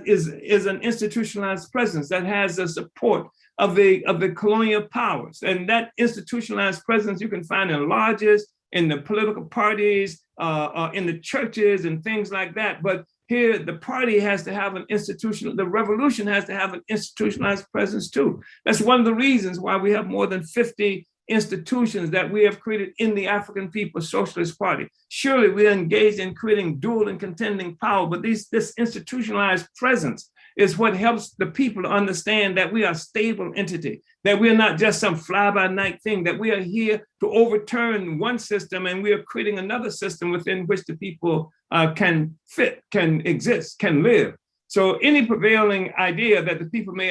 is an institutionalized presence that has the support of the colonial powers. And that institutionalized presence you can find in lodges, in the political parties, in the churches and things like that. But here, the party has to have the revolution has to have an institutionalized presence too. That's one of the reasons why we have more than 50 institutions that we have created in the African People's Socialist Party. Surely we are engaged in creating dual and contending power, but this institutionalized presence is what helps the people to understand that we are a stable entity, that we are not just some fly-by-night thing, that we are here to overturn one system and we are creating another system within which the people can fit, can exist, can live. So any prevailing idea that the people may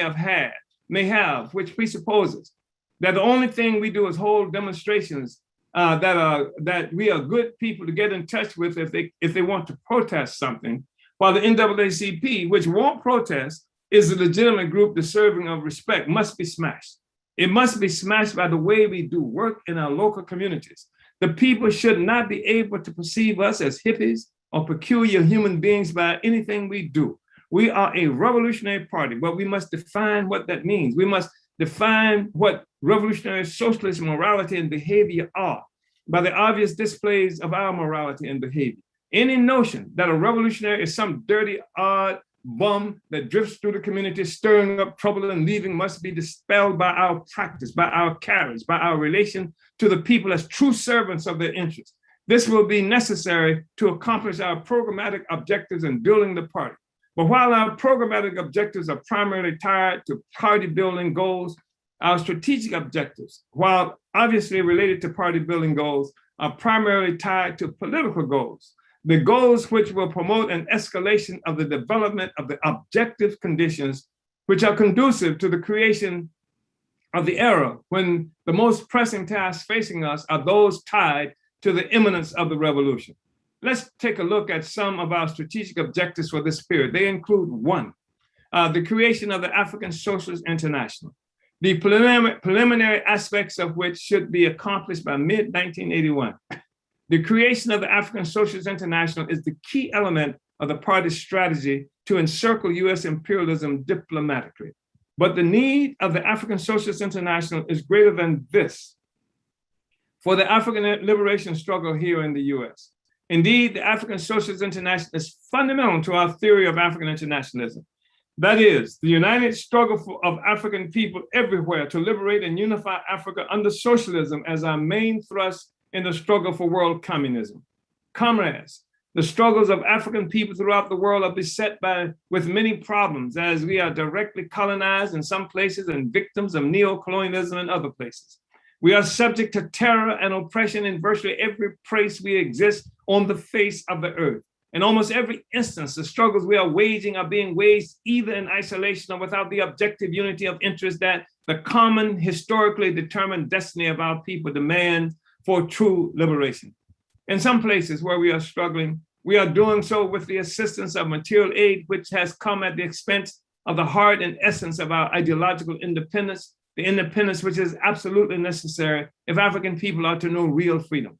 have, which presupposes that the only thing we do is hold demonstrations that we are good people to get in touch with if they want to protest something, while the NAACP, which won't protest, is a legitimate group deserving of respect, must be smashed. It must be smashed by the way we do work in our local communities. The people should not be able to perceive us as hippies or peculiar human beings by anything we do. We are a revolutionary party, but we must define what that means. We must define what revolutionary socialist morality and behavior are by the obvious displays of our morality and behavior. Any notion that a revolutionary is some dirty, odd bum that drifts through the community, stirring up trouble and leaving must be dispelled by our practice, by our carriage, by our relation to the people as true servants of their interests. This will be necessary to accomplish our programmatic objectives in building the party. But while our programmatic objectives are primarily tied to party building goals, our strategic objectives, while obviously related to party building goals, are primarily tied to political goals. The goals which will promote an escalation of the development of the objective conditions which are conducive to the creation of the era when the most pressing tasks facing us are those tied to the imminence of the revolution. Let's take a look at some of our strategic objectives for this period. They include one, the creation of the African Socialist International, the preliminary aspects of which should be accomplished by mid-1981. The creation of the African Socialist International is the key element of the party's strategy to encircle US imperialism diplomatically. But the need of the African Socialist International is greater than this for the African liberation struggle here in the US. Indeed, the African Socialist International is fundamental to our theory of African internationalism. That is, the united struggle of African people everywhere to liberate and unify Africa under socialism as our main thrust in the struggle for world communism. Comrades, the struggles of African people throughout the world are beset with many problems as we are directly colonized in some places and victims of neo-colonialism in other places. We are subject to terror and oppression in virtually every place we exist on the face of the earth. In almost every instance, the struggles we are waging are being waged either in isolation or without the objective unity of interest that the common, historically determined destiny of our people demands for true liberation. In some places where we are struggling, we are doing so with the assistance of material aid, which has come at the expense of the heart and essence of our ideological independence, the independence which is absolutely necessary if African people are to know real freedom.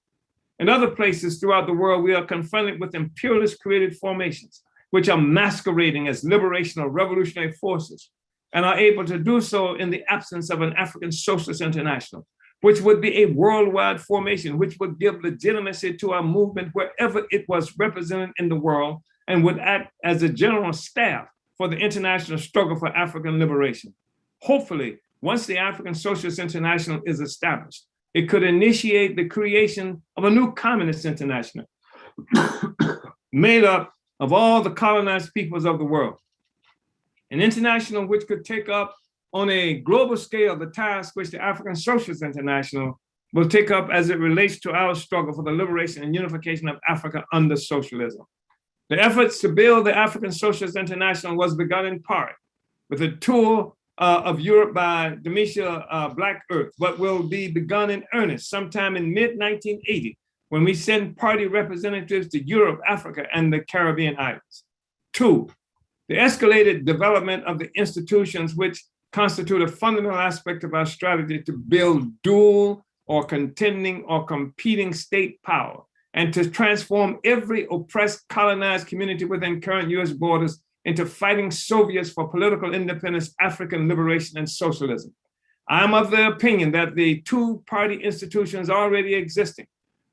In other places throughout the world, we are confronted with imperialist created formations, which are masquerading as liberation or revolutionary forces, and are able to do so in the absence of an African Socialist International, which would be a worldwide formation, which would give legitimacy to our movement wherever it was represented in the world, and would act as a general staff for the international struggle for African liberation. Hopefully, once the African Socialist International is established, it could initiate the creation of a new communist international made up of all the colonized peoples of the world. An international which could take up on a global scale the task which the African Socialist International will take up as it relates to our struggle for the liberation and unification of Africa under socialism. The efforts to build the African Socialist International was begun in part with a tour of Europe by Demetria Black Earth, but will be begun in earnest sometime in mid-1980 when we send party representatives to Europe, Africa, and the Caribbean islands. 2, the escalated development of the institutions which constitute a fundamental aspect of our strategy to build dual or contending or competing state power and to transform every oppressed, colonized community within current US borders into fighting Soviets for political independence, African liberation, and socialism. I am of the opinion that the 2 party institutions already existing,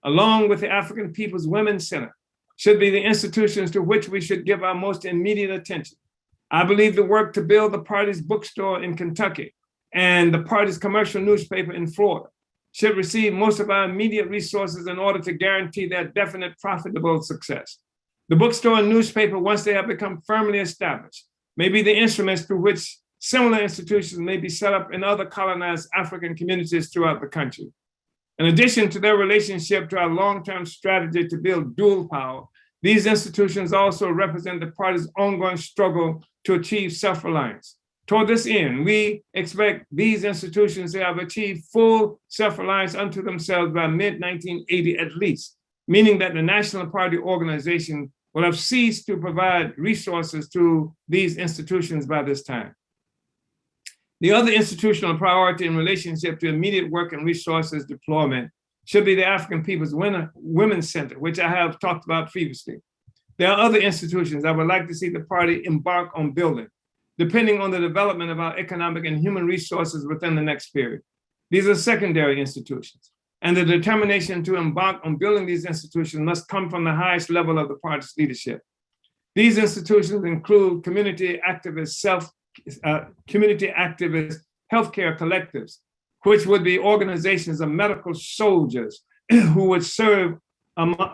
along with the African People's Women's Center, should be the institutions to which we should give our most immediate attention. I believe the work to build the party's bookstore in Kentucky and the party's commercial newspaper in Florida should receive most of our immediate resources in order to guarantee their definite profitable success. The bookstore and newspaper, once they have become firmly established, may be the instruments through which similar institutions may be set up in other colonized African communities throughout the country. In addition to their relationship to our long-term strategy to build dual power, these institutions also represent the party's ongoing struggle to achieve self-reliance. Toward this end, we expect these institutions to have achieved full self-reliance unto themselves by mid-1980 at least, meaning that the National Party organization will have ceased to provide resources to these institutions by this time. The other institutional priority in relationship to immediate work and resources deployment should be the African People's Women's Center, which I have talked about previously. There are other institutions I would like to see the party embark on building, depending on the development of our economic and human resources within the next period. These are secondary institutions, and the determination to embark on building these institutions must come from the highest level of the party's leadership. These institutions include community activist healthcare collectives, which would be organizations of medical soldiers who would serve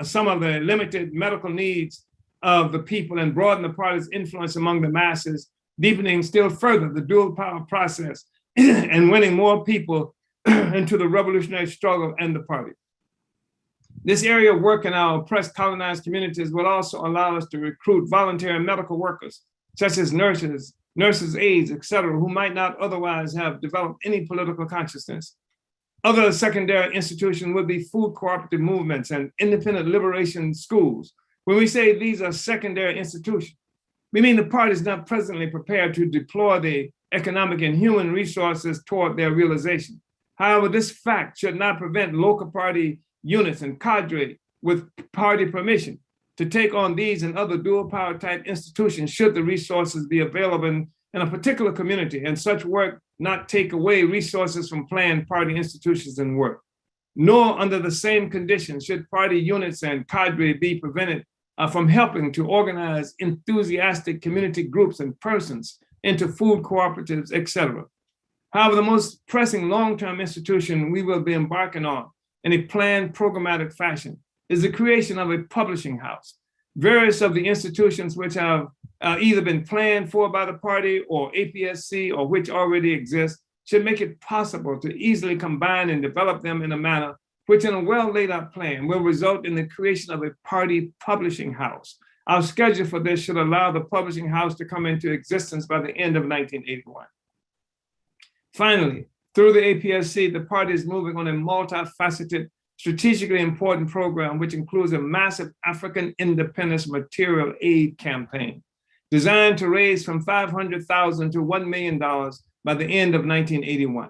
some of the limited medical needs of the people and broaden the party's influence among the masses, deepening still further the dual power process and winning more people into the revolutionary struggle and the party. This area of work in our oppressed colonized communities will also allow us to recruit voluntary medical workers, such as nurses, aides, etc., who might not otherwise have developed any political consciousness. Other secondary institutions would be food cooperative movements and independent liberation schools. When we say these are secondary institutions, we mean the party is not presently prepared to deploy the economic and human resources toward their realization. However, this fact should not prevent local party units and cadre with party permission to take on these and other dual power type institutions should the resources be available in a particular community and such work not take away resources from planned party institutions and work. Nor under the same conditions should party units and cadre be prevented from helping to organize enthusiastic community groups and persons into food cooperatives, etc. However, the most pressing long-term institution we will be embarking on in a planned programmatic fashion is the creation of a publishing house. Various of the institutions which have either been planned for by the party or APSC or which already exist should make it possible to easily combine and develop them in a manner which in a well laid out plan will result in the creation of a party publishing house. Our schedule for this should allow the publishing house to come into existence by the end of 1981. Finally, through the APSC, the party is moving on a multifaceted, strategically important program, which includes a massive African independence material aid campaign designed to raise from $500,000 to $1 million by the end of 1981.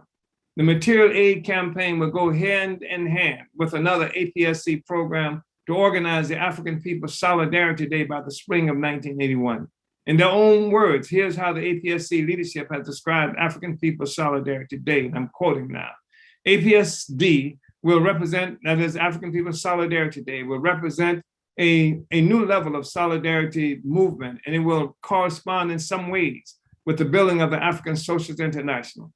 The material aid campaign will go hand in hand with another APSC program to organize the African People's Solidarity Day by the spring of 1981. In their own words, here's how the APSC leadership has described African People's Solidarity Day, and I'm quoting now. APSD will represent, that is African People's Solidarity Day, will represent a new level of solidarity movement, and it will correspond in some ways with the building of the African Socialist International.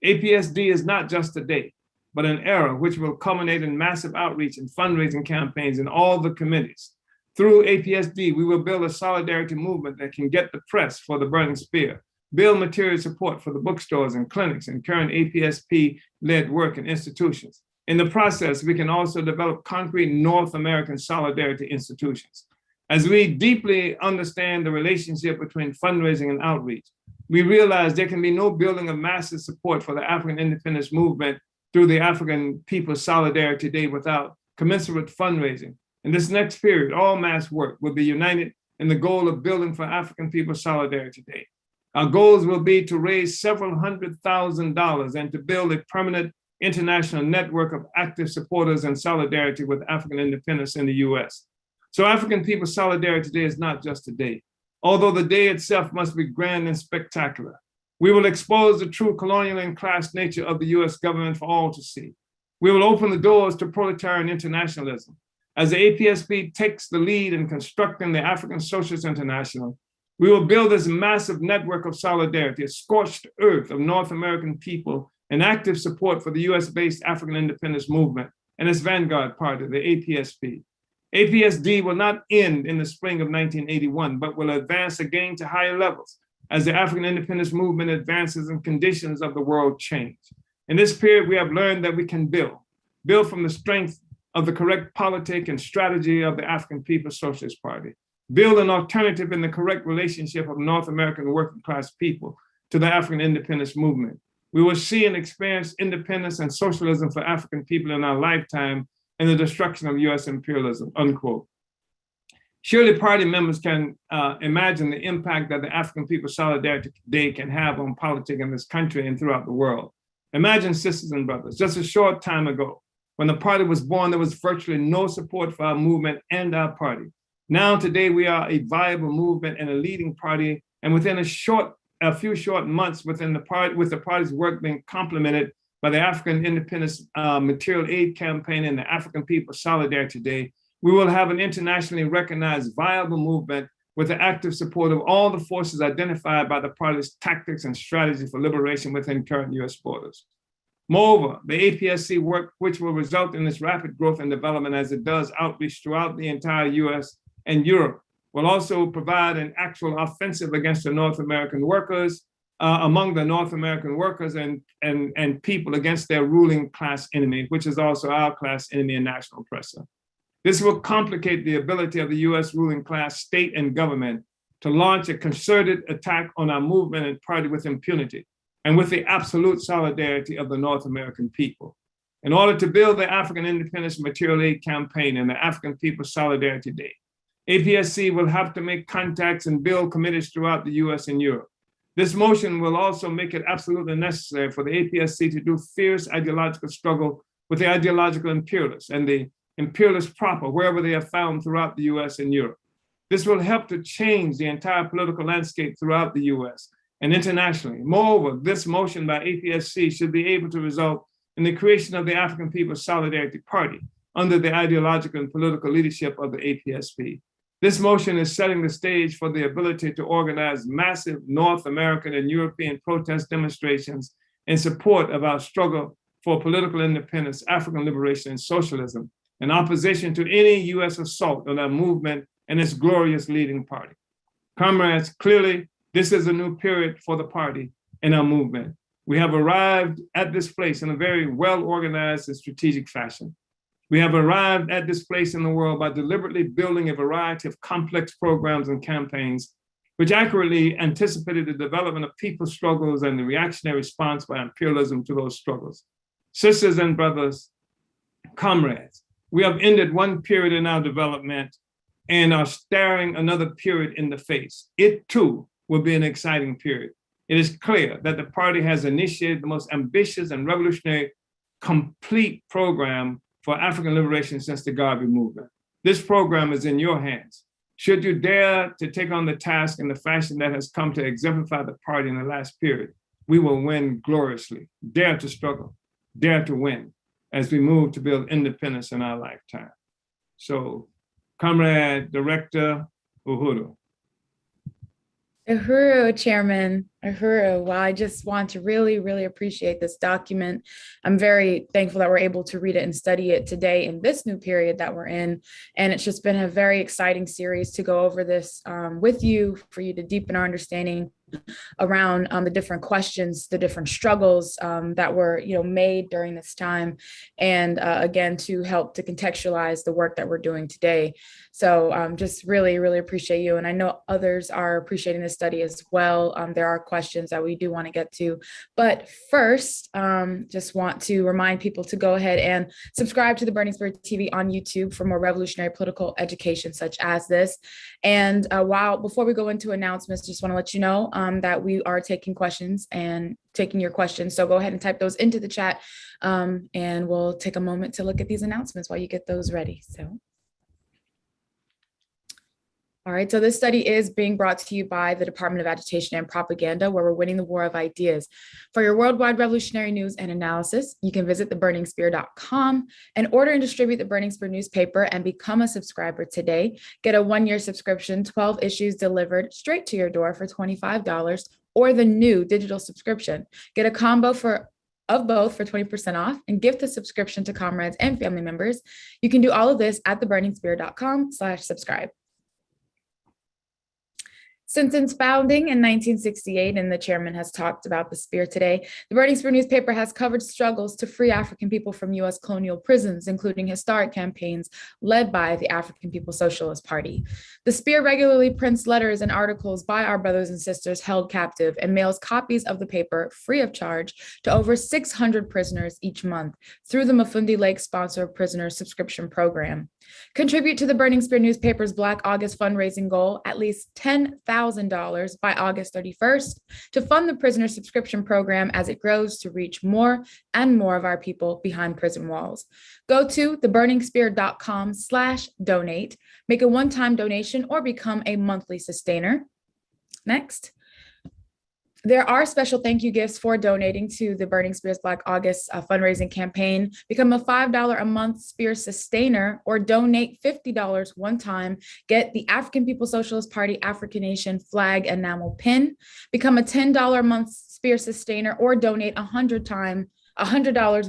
APSD is not just a day, but an era which will culminate in massive outreach and fundraising campaigns in all the committees. Through APSD, we will build a solidarity movement that can get the press for the burning spear, build material support for the bookstores and clinics and current APSP-led work and institutions. In the process, we can also develop concrete North American solidarity institutions. As we deeply understand the relationship between fundraising and outreach, we realized there can be no building of massive support for the African independence movement through the African People's Solidarity Day without commensurate fundraising. In this next period, all mass work will be united in the goal of building for African People's Solidarity Day. Our goals will be to raise several $100,000 and to build a permanent international network of active supporters and solidarity with African independence in the US. So African People's Solidarity Day is not just a day, although the day itself must be grand and spectacular. We will expose the true colonial and class nature of the US government for all to see. We will open the doors to proletarian internationalism. As the APSP takes the lead in constructing the African Socialist International, we will build this massive network of solidarity, a scorched earth of North American people, and active support for the US-based African independence movement and its vanguard party, the APSP. APSD will not end in the spring of 1981, but will advance again to higher levels as the African independence movement advances and conditions of the world change. In this period, we have learned that we can build from the strength of the correct politic and strategy of the African People's Socialist Party, build an alternative in the correct relationship of North American working class people to the African independence movement. We will see and experience independence and socialism for African people in our lifetime and the destruction of US imperialism, unquote. Surely party members can imagine the impact that the African People's Solidarity Day can have on politics in this country and throughout the world. Imagine, sisters and brothers, just a short time ago, when the party was born, there was virtually no support for our movement and our party. Now, today, we are a viable movement and a leading party, and within a few short months with the party's work being complemented by the African Independence Material Aid Campaign and the African People's Solidarity Day, we will have an internationally recognized viable movement with the active support of all the forces identified by the party's tactics and strategy for liberation within current US borders. Moreover, the APSC work, which will result in this rapid growth and development as it does outreach throughout the entire US and Europe, will also provide an actual offensive against the North American workers, among the North American workers and people against their ruling class enemy, which is also our class enemy and national oppressor. This will complicate the ability of the US ruling class, state, and government to launch a concerted attack on our movement and party with impunity and with the absolute solidarity of the North American people. In order to build the African Independence Material Aid Campaign and the African People's Solidarity Day, APSC will have to make contacts and build committees throughout the US and Europe. This motion will also make it absolutely necessary for the APSC to do fierce ideological struggle with the ideological imperialists and the imperialists proper, wherever they are found throughout the US and Europe. This will help to change the entire political landscape throughout the US and internationally. Moreover, this motion by APSC should be able to result in the creation of the African People's Solidarity Party under the ideological and political leadership of the APSP. This motion is setting the stage for the ability to organize massive North American and European protest demonstrations in support of our struggle for political independence, African liberation, and socialism, in opposition to any US assault on our movement and its glorious leading party. Comrades, clearly, this is a new period for the party and our movement. We have arrived at this place in a very well-organized and strategic fashion. We have arrived at this place in the world by deliberately building a variety of complex programs and campaigns, which accurately anticipated the development of people's struggles and the reactionary response by imperialism to those struggles. Sisters and brothers, comrades, we have ended one period in our development and are staring another period in the face. It too will be an exciting period. It is clear that the party has initiated the most ambitious and revolutionary complete program for African liberation since the Garvey movement. This program is in your hands. Should you dare to take on the task in the fashion that has come to exemplify the party in the last period, we will win gloriously. Dare to struggle, dare to win as we move to build independence in our lifetime. So, Comrade Director Uhuru. Uhuru, Chairman, Uhuru. Well, I just want to really, really appreciate this document. I'm very thankful that we're able to read it and study it today in this new period that we're in. And it's just been a very exciting series to go over this with you, for you to deepen our understanding around the different questions, the different struggles that were, made during this time, and again, to help to contextualize the work that we're doing today. So just really, really appreciate you. And I know others are appreciating this study as well. There are questions that we do want to get to. But first, just want to remind people to go ahead and subscribe to the Burning Spirit TV on YouTube for more revolutionary political education such as this. And before we go into announcements, just want to let you know that we are taking questions and taking your questions. So go ahead and type those into the chat, and we'll take a moment to look at these announcements while you get those ready. All right, so this study is being brought to you by the Department of Agitation and Propaganda, where we're winning the war of ideas. For your worldwide revolutionary news and analysis, you can visit theburningspear.com and order and distribute the Burning Spear newspaper and become a subscriber today. Get a 1-year subscription, 12 issues delivered straight to your door for $25, or the new digital subscription. Get a combo of both for 20% off and gift the subscription to comrades and family members. You can do all of this at theburningspear.com/subscribe. Since its founding in 1968, and the chairman has talked about the Spear today, the Burning Spear newspaper has covered struggles to free African people from U.S. colonial prisons, including historic campaigns led by the African People's Socialist Party. The Spear regularly prints letters and articles by our brothers and sisters held captive and mails copies of the paper free of charge to over 600 prisoners each month through the Mafundi Lake Sponsor Prisoner Subscription Program. Contribute to the Burning Spear newspaper's Black August fundraising goal, at least $10,000 by August 31st, to fund the prisoner subscription program as it grows to reach more and more of our people behind prison walls. Go to theburningspear.com/donate, make a one-time donation, or become a monthly sustainer. Next. There are special thank you gifts for donating to the Burning Spear's Black August fundraising campaign. Become a $5 a month Spear sustainer or donate $50 one time. Get the African People's Socialist Party African Nation flag enamel pin. Become a $10 a month Spear sustainer or donate $100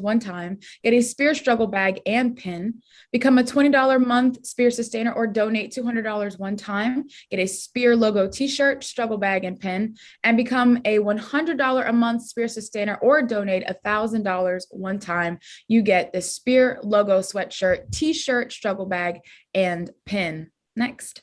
one time, get a Spear struggle bag and pin, become a $20 a month Spear sustainer or donate $200 one time, get a Spear logo t-shirt, struggle bag and pin, and become a $100 a month Spear sustainer or donate $1,000 one time. You get the Spear logo sweatshirt, t-shirt, struggle bag, and pin. Next.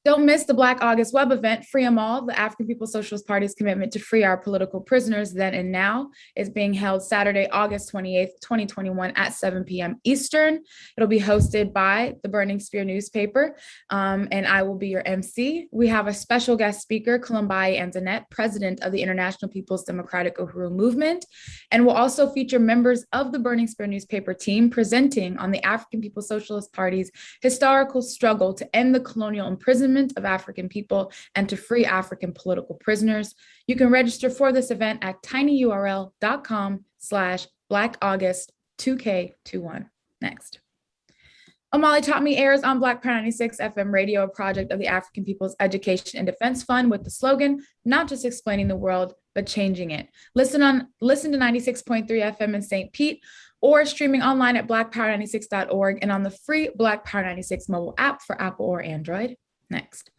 Don't miss the Black August web event, Free 'em All, the African People's Socialist Party's commitment to free our political prisoners then and now, is being held Saturday, August 28th, 2021 at 7 p.m. Eastern. It'll be hosted by the Burning Spear newspaper, and I will be your MC. We have a special guest speaker, Columbai Antoinette, president of the International People's Democratic Uhuru Movement, and will also feature members of the Burning Spear newspaper team presenting on the African People's Socialist Party's historical struggle to end the colonial imprisonment of African people and to free African political prisoners. You can register for this event at tinyurl.com/blackaugust2k21. Next. Omali Taught Me airs on Black Power 96 FM radio, a project of the African People's Education and Defense Fund with the slogan, not just explaining the world, but changing it. Listen to 96.3 FM in St. Pete, or streaming online at blackpower96.org and on the free Black Power 96 mobile app for Apple or Android. Next.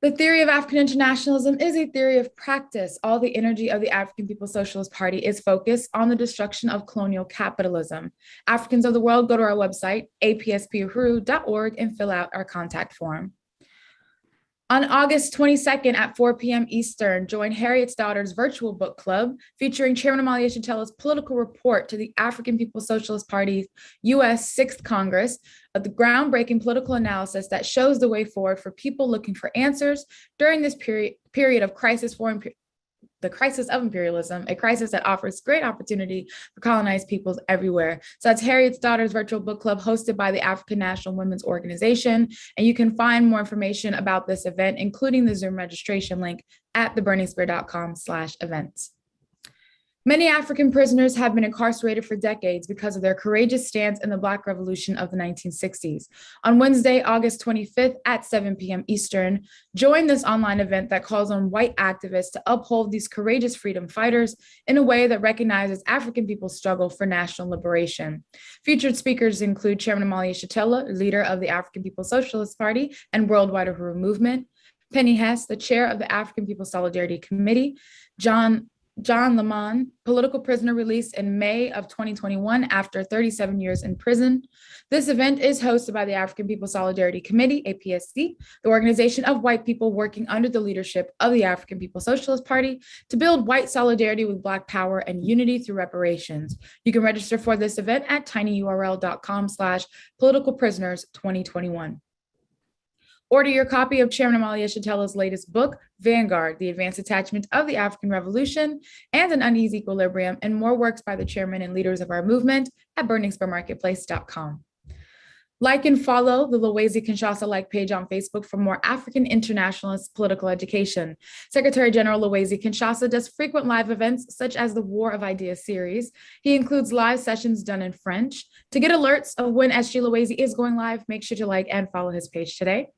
The theory of African internationalism is a theory of practice. All the energy of the African People's Socialist Party is focused on the destruction of colonial capitalism. Africans of the world, go to our website, apspuhuru.org, and fill out our contact form. On August 22nd at 4 p.m. Eastern, join Harriet's Daughter's virtual book club featuring Chairman Omali Yeshitela's political report to the African People's Socialist Party's U.S. 6th Congress of the groundbreaking political analysis that shows the way forward for people looking for answers during this period of crisis the crisis of imperialism, a crisis that offers great opportunity for colonized peoples everywhere. So that's Harriet's Daughter's virtual book club hosted by the African National Women's Organization. And you can find more information about this event, including the Zoom registration link at theburningspear.com/events. Many African prisoners have been incarcerated for decades because of their courageous stance in the Black Revolution of the 1960s. On Wednesday, August 25th at 7 p.m. Eastern, join this online event that calls on white activists to uphold these courageous freedom fighters in a way that recognizes African people's struggle for national liberation. Featured speakers include Chairman Omali Yeshitela, leader of the African People's Socialist Party and Worldwide Uhuru Movement, Penny Hess, the chair of the African People's Solidarity Committee. John Lamont, political prisoner released in May of 2021 after 37 years in prison. This event is hosted by the African People's Solidarity Committee, APSC, the organization of white people working under the leadership of the African People's Socialist Party to build white solidarity with Black power and unity through reparations. You can register for this event at tinyurl.com/politicalprisoners2021. Order your copy of Chairman Omali Yeshitela's latest book, Vanguard, The Advanced Attachment of the African Revolution and an Uneasy Equilibrium, and more works by the chairman and leaders of our movement at burningspearmarketplace.com. Like and follow the Lowezi Kinshasa Like page on Facebook for more African internationalist political education. Secretary General Lowezi Kinshasa does frequent live events such as the War of Ideas series. He includes live sessions done in French. To get alerts of when SG Lowezi is going live, make sure to like and follow his page today.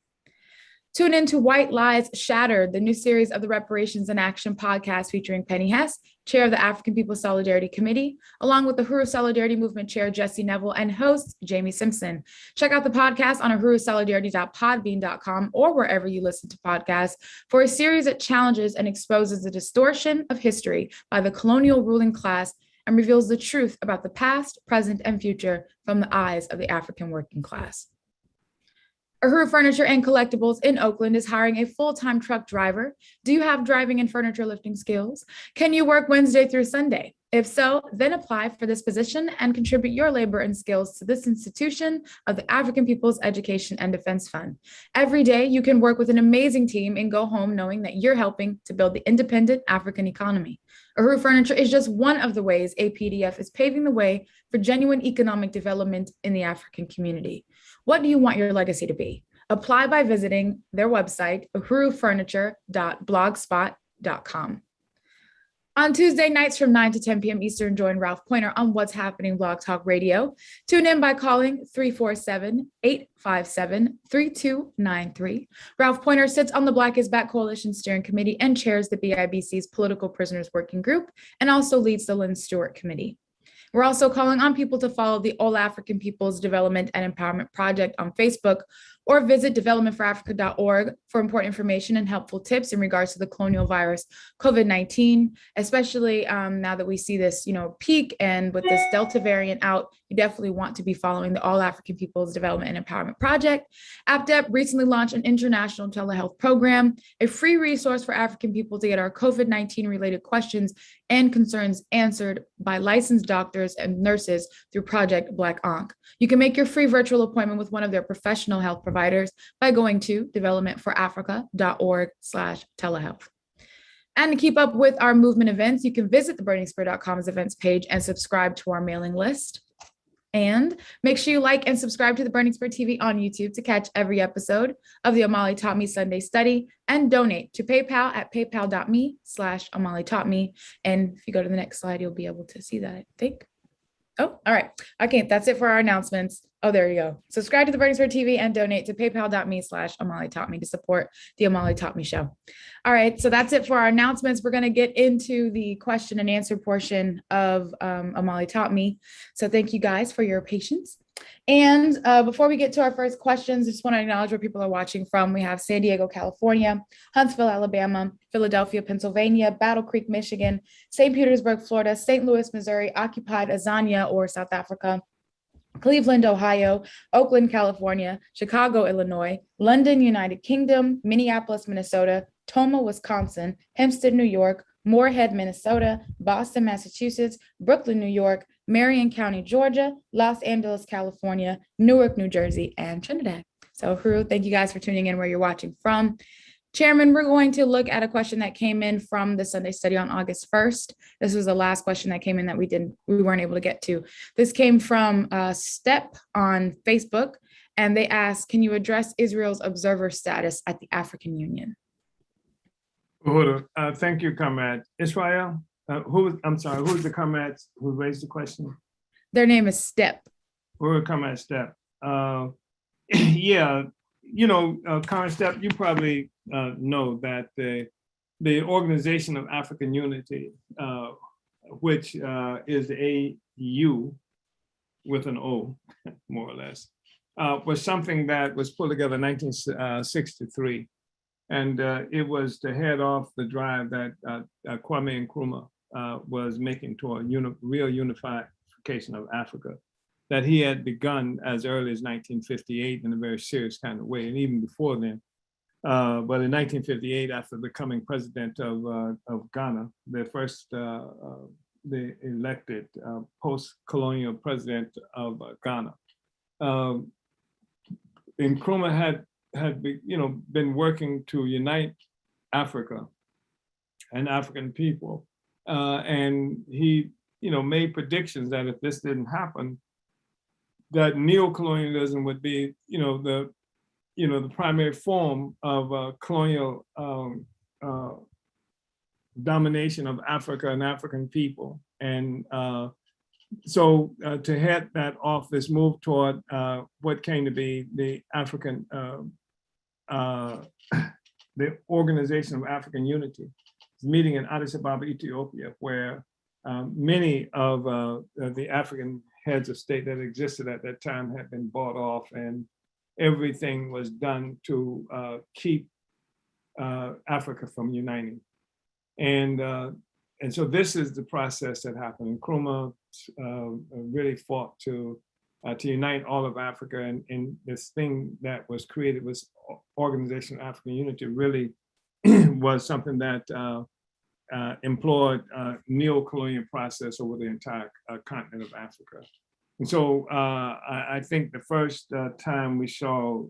Tune in to White Lies Shattered, the new series of the Reparations in Action podcast featuring Penny Hess, chair of the African People's Solidarity Committee, along with the Uhuru Solidarity Movement chair Jesse Neville and host Jamie Simpson. Check out the podcast on uhurusolidarity.podbean.com or wherever you listen to podcasts for a series that challenges and exposes the distortion of history by the colonial ruling class and reveals the truth about the past, present, and future from the eyes of the African working class. Uhuru Furniture and Collectibles in Oakland is hiring a full-time truck driver. Do you have driving and furniture lifting skills? Can you work Wednesday through Sunday? If so, then apply for this position and contribute your labor and skills to this institution of the African People's Education and Defense Fund. Every day, you can work with an amazing team and go home knowing that you're helping to build the independent African economy. Uhuru Furniture is just one of the ways APDF is paving the way for genuine economic development in the African community. What do you want your legacy to be? Apply by visiting their website, uhurufurniture.blogspot.com. On Tuesday nights from 9 to 10 p.m. Eastern, join Ralph Pointer on What's Happening Blog Talk Radio. Tune in by calling 347-857-3293. Ralph Pointer sits on the Black is Back Coalition Steering Committee and chairs the BIBC's Political Prisoners Working Group and also leads the Lynn Stewart Committee. We're also calling on people to follow the All African People's Development and Empowerment Project on Facebook or visit developmentforafrica.org for important information and helpful tips in regards to the colonial virus, COVID-19, especially now that we see this, peak and with this Delta variant out, you definitely want to be following the All African People's Development and Empowerment Project. APDEP recently launched an international telehealth program, a free resource for African people to get our COVID-19 related questions and concerns answered by licensed doctors and nurses through Project Black Ankh. You can make your free virtual appointment with one of their professional health providers by going to developmentforafrica.org/telehealth. And to keep up with our movement events, you can visit the burningspear.com's events page and subscribe to our mailing list. And make sure you like and subscribe to the Burning Spear TV on YouTube to catch every episode of the Omali Taught Me Sunday Study and donate to PayPal at paypal.me/Omali Taught Me. And if you go to the next slide, you'll be able to see that, I think. Oh, all right. Okay, that's it for our announcements. Oh, there you go. Subscribe to the Burning Spear TV and donate to paypal.me/Omali Taught Me to support the Omali Taught Me show. All right, so that's it for our announcements. We're going to get into the question and answer portion of Omali Taught Me. So thank you guys for your patience. And before we get to our first questions, I just want to acknowledge where people are watching from. We have San Diego, California, Huntsville, Alabama, Philadelphia, Pennsylvania, Battle Creek, Michigan, St. Petersburg, Florida, St. Louis, Missouri, occupied Azania or South Africa, Cleveland, Ohio, Oakland, California, Chicago, Illinois, London, United Kingdom, Minneapolis, Minnesota, Toma, Wisconsin, Hempstead, New York, Moorhead, Minnesota, Boston, Massachusetts, Brooklyn, New York, Marion County, Georgia, Los Angeles, California, Newark, New Jersey, and Trinidad. So Uhuru, thank you guys for tuning in where you're watching from. Chairman, we're going to look at a question that came in from the Sunday study on August 1st. This was the last question that came in that we weren't able to get to. This came from Step on Facebook, and they asked, can you address Israel's observer status at the African Union? Uhuru, thank you, Comrade. Israel, who's the comrade who raised the question? Their name is Step. Uhuru, Comrade Step. Yeah, Comrade Step, you probably know that the Organization of African Unity, which is the AU with an O, more or less, was something that was pulled together in 1963. And it was to head off the drive that Kwame Nkrumah was making toward real unification of Africa, that he had begun as early as 1958 in a very serious kind of way, and even before then. But in 1958, after becoming president of Ghana, the elected post-colonial president of Ghana, Nkrumah had been working to unite Africa and African people, and he made predictions that if this didn't happen, that neocolonialism would be the primary form of colonial domination of Africa and African people. And so to head that off, this move toward what came to be the African, the Organization of African Unity, meeting in Addis Ababa, Ethiopia, where many of the African heads of state that existed at that time had been bought off, and everything was done to keep Africa from uniting. And so this is the process that happened. Nkrumah really fought to unite all of Africa, and this thing that was created was Organization of African Unity really was something that employed neo-colonial process over the entire continent of Africa. And so I think the first time we saw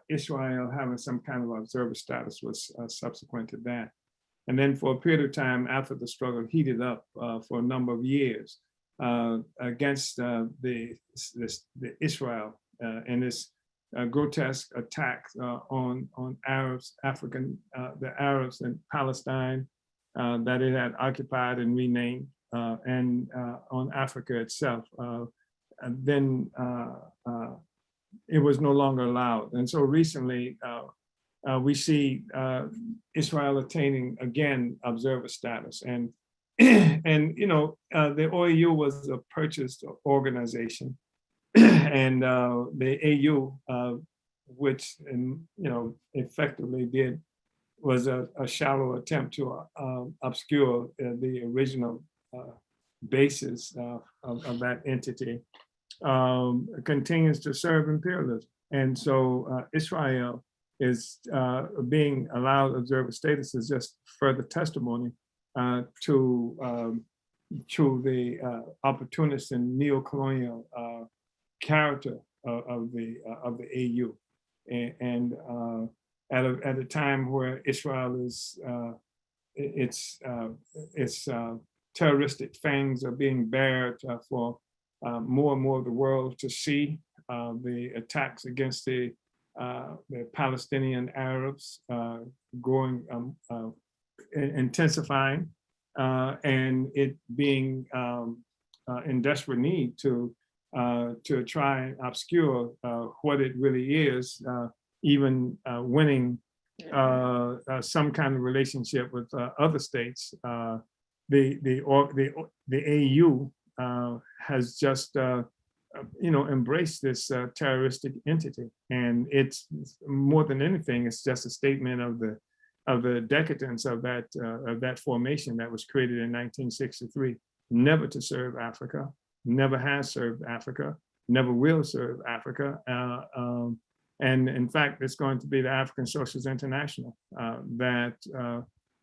Israel having some kind of observer status was subsequent to that. And then for a period of time after the struggle heated up for a number of years against the Israel and this grotesque attacks on Arabs, the Arabs in Palestine that it had occupied and renamed, and on Africa itself. And then it was no longer allowed. And so recently, we see Israel attaining again observer status, and the OAU was a purchased organization, and the AU, which effectively was a shallow attempt to obscure the original basis of that entity, continues to serve imperialism. And so Israel is being allowed observer status is just further testimony to the opportunist and neo-colonial character of the AU, and at a time where Israel is its terroristic fangs are being bared for more and more of the world to see, the attacks against the Palestinian Arabs growing, intensifying, and it being in desperate need to try and obscure what it really is, even winning some kind of relationship with other states. The AU has just embraced this terroristic entity, and it's more than anything, it's just a statement of the decadence of that formation that was created in 1963, never to serve Africa, never has served Africa, never will serve Africa. And in fact, it's going to be the African Socialist International that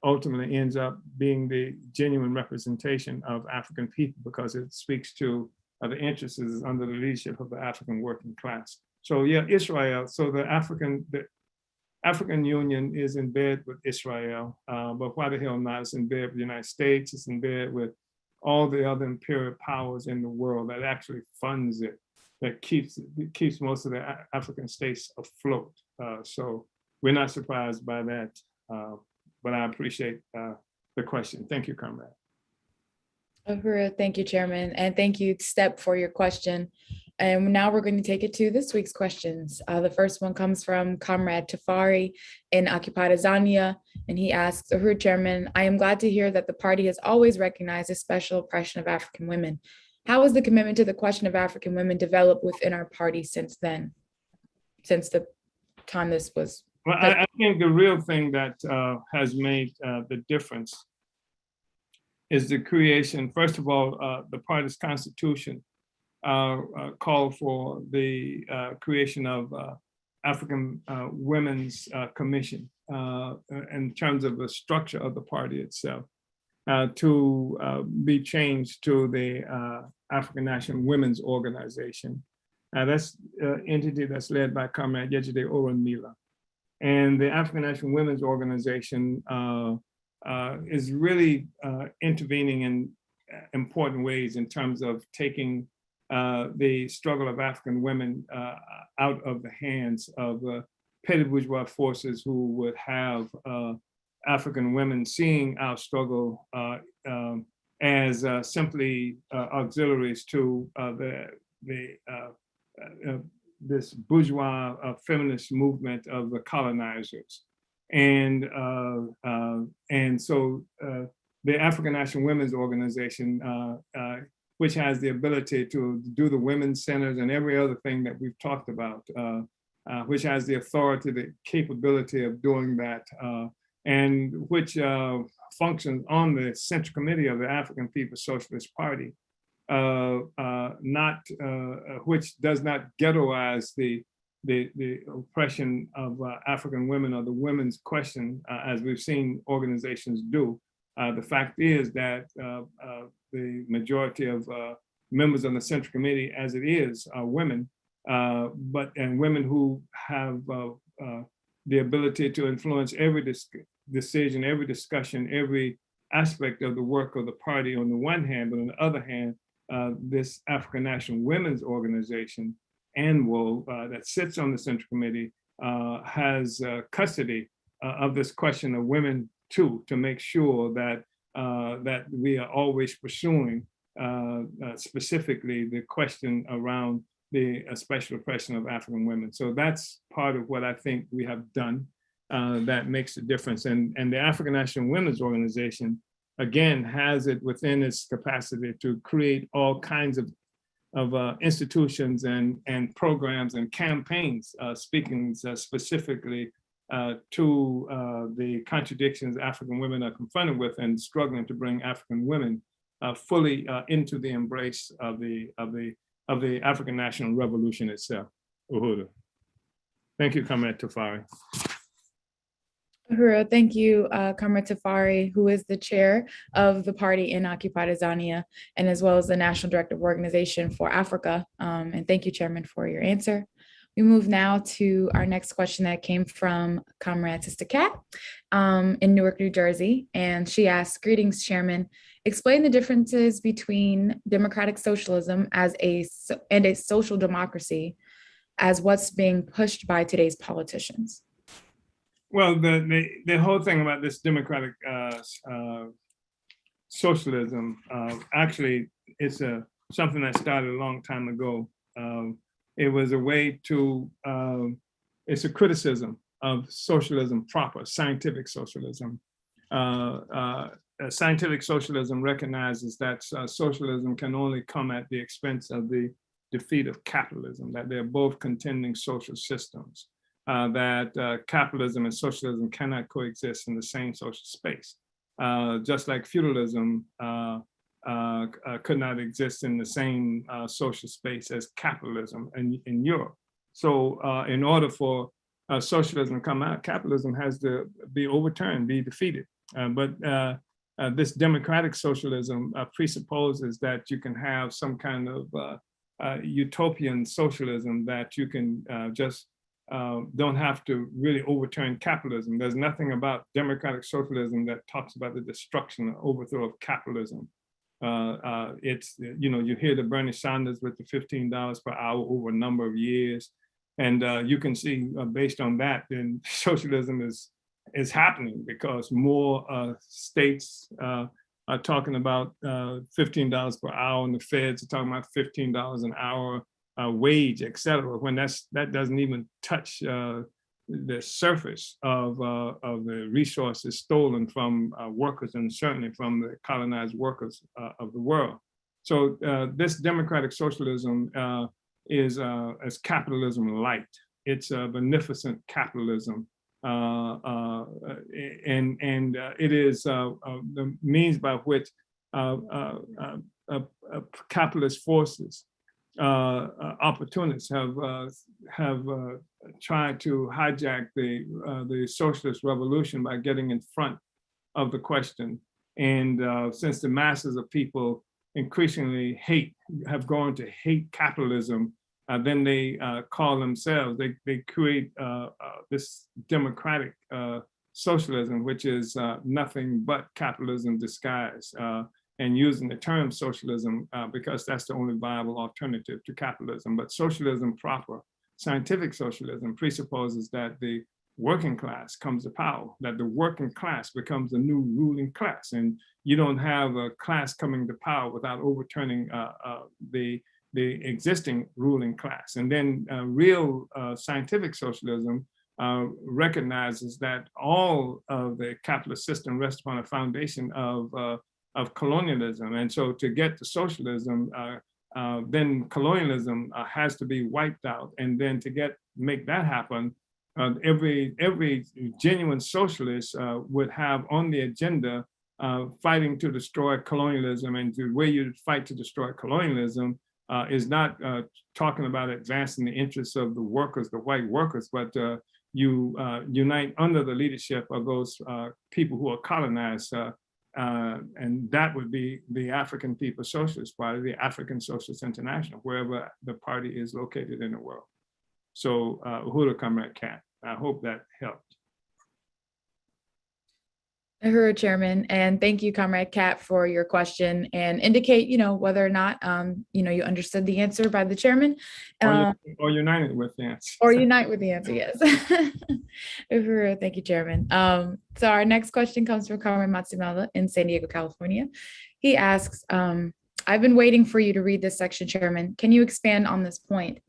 ultimately ends up being the genuine representation of African people, because it speaks to the interests under the leadership of the African working class. So yeah, Israel, so the African Union is in bed with Israel, but why the hell not? It's in bed with the United States, it's in bed with all the other imperial powers in the world that actually funds it, that keeps most of the African states afloat. So we're not surprised by that, but I appreciate the question. Thank you, comrade. Thank you, Chairman, and thank you, Step, for your question. And now we're going to take it to this week's questions. The first one comes from Comrade Tafari in Occupied Azania, and he asks, Uhuru Chairman, I am glad to hear that the party has always recognized the special oppression of African women. How has the commitment to the question of African women developed within our party since then, since the time this was Well, I think the real thing that has made the difference is the creation, first of all, the party's constitution called for the creation of African Women's Commission in terms of the structure of the party itself to be changed to the African National Women's Organization. That's an entity that's led by Comrade Yeshitela Mila. And the African National Women's Organization is really intervening in important ways in terms of taking the struggle of African women out of the hands of petty bourgeois forces who would have African women seeing our struggle as simply auxiliaries to this bourgeois feminist movement of the colonizers. And so the African National Women's Organization, which has the ability to do the women's centers and every other thing that we've talked about, which has the authority, the capability of doing that, and which functions on the Central Committee of the African People's Socialist Party, which does not ghettoize the oppression of African women or the women's question, as we've seen organizations do. The fact is that the majority of members on the Central Committee, as it is, are women, and women who have the ability to influence every decision, every discussion, every aspect of the work of the party on the one hand, but on the other hand, this African National Women's Organization, ANWO, that sits on the Central Committee, has custody of this question of women too, to make sure that that we are always pursuing specifically the question around the special oppression of African women. So that's part of what I think we have done that makes a difference. And the African National Women's Organization, again, has it within its capacity to create all kinds of institutions and programs and campaigns, speaking specifically to the contradictions African women are confronted with and struggling to bring African women fully into the embrace of the African National Revolution itself. Uhuru. Thank you, Comrade Tafari. Uhuru, thank you, Comrade Tafari, who is the chair of the party in Occupied Azania, and as well as the National Director of Organization for Africa. And thank you, Chairman, for your answer. We move now to our next question that came from Comrade Sister Cat in Newark, New Jersey. And she asked, greetings, Chairman. Explain the differences between democratic socialism and a social democracy as what's being pushed by today's politicians. Well, the whole thing about this democratic socialism, actually, it's something that started a long time ago. It was a way to, it's a criticism of socialism proper, scientific socialism. Scientific socialism recognizes that socialism can only come at the expense of the defeat of capitalism, that they're both contending social systems, that capitalism and socialism cannot coexist in the same social space. Just like feudalism could not exist in the same social space as capitalism in Europe. So in order for socialism to come out, capitalism has to be overturned, be defeated. But this democratic socialism presupposes that you can have some kind of utopian socialism that you can just don't have to really overturn capitalism. There's nothing about democratic socialism that talks about the destruction or overthrow of capitalism. It's, you know, you hear the Bernie Sanders with the $15 per hour over a number of years. And you can see based on that, then socialism is happening because more states are talking about $15 per hour, and the feds are talking about $15 an hour wage, et cetera, when that doesn't even touch the surface of the resources stolen from workers, and certainly from the colonized workers of the world. So this democratic socialism is capitalism light. It's a beneficent capitalism it is the means by which capitalist forces, opportunists have tried to hijack the socialist revolution by getting in front of the question. And since the masses of people increasingly have gone to hate capitalism, then they call themselves, they create this democratic socialism, which is nothing but capitalism disguised, and using the term socialism because that's the only viable alternative to capitalism. But socialism proper, scientific socialism, presupposes that the working class comes to power, that the working class becomes the new ruling class. And you don't have a class coming to power without overturning the existing ruling class. And then real scientific socialism recognizes that all of the capitalist system rests upon a foundation of colonialism. And so to get to socialism, then colonialism has to be wiped out. And then to make that happen, every genuine socialist would have on the agenda fighting to destroy colonialism. And the way you fight to destroy colonialism is not talking about advancing the interests of the workers, the white workers, but you unite under the leadership of those people who are colonized. And that would be the African People's Socialist Party, the African Socialist International, wherever the party is located in the world. So Uhuru Comrade Cat, I hope that helped. Uhuru, Chairman, and thank you, Comrade Cat, for your question, and indicate, whether or not, you understood the answer by the chairman. Or united with the answer. Or unite with the answer, yes. Uhuru, thank you, Chairman. So our next question comes from Comrade Matsimela in San Diego, California. He asks, I've been waiting for you to read this section, Chairman. Can you expand on this point?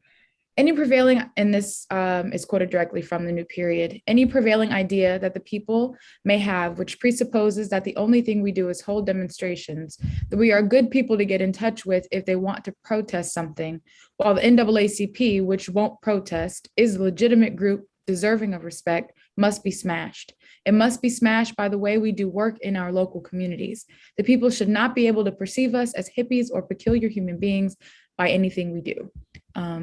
Any prevailing, and this is quoted directly from the New Period, any prevailing idea that the people may have, which presupposes that the only thing we do is hold demonstrations, that we are good people to get in touch with if they want to protest something, while the NAACP, which won't protest, is a legitimate group deserving of respect, must be smashed. It must be smashed by the way we do work in our local communities. The people should not be able to perceive us as hippies or peculiar human beings by anything we do.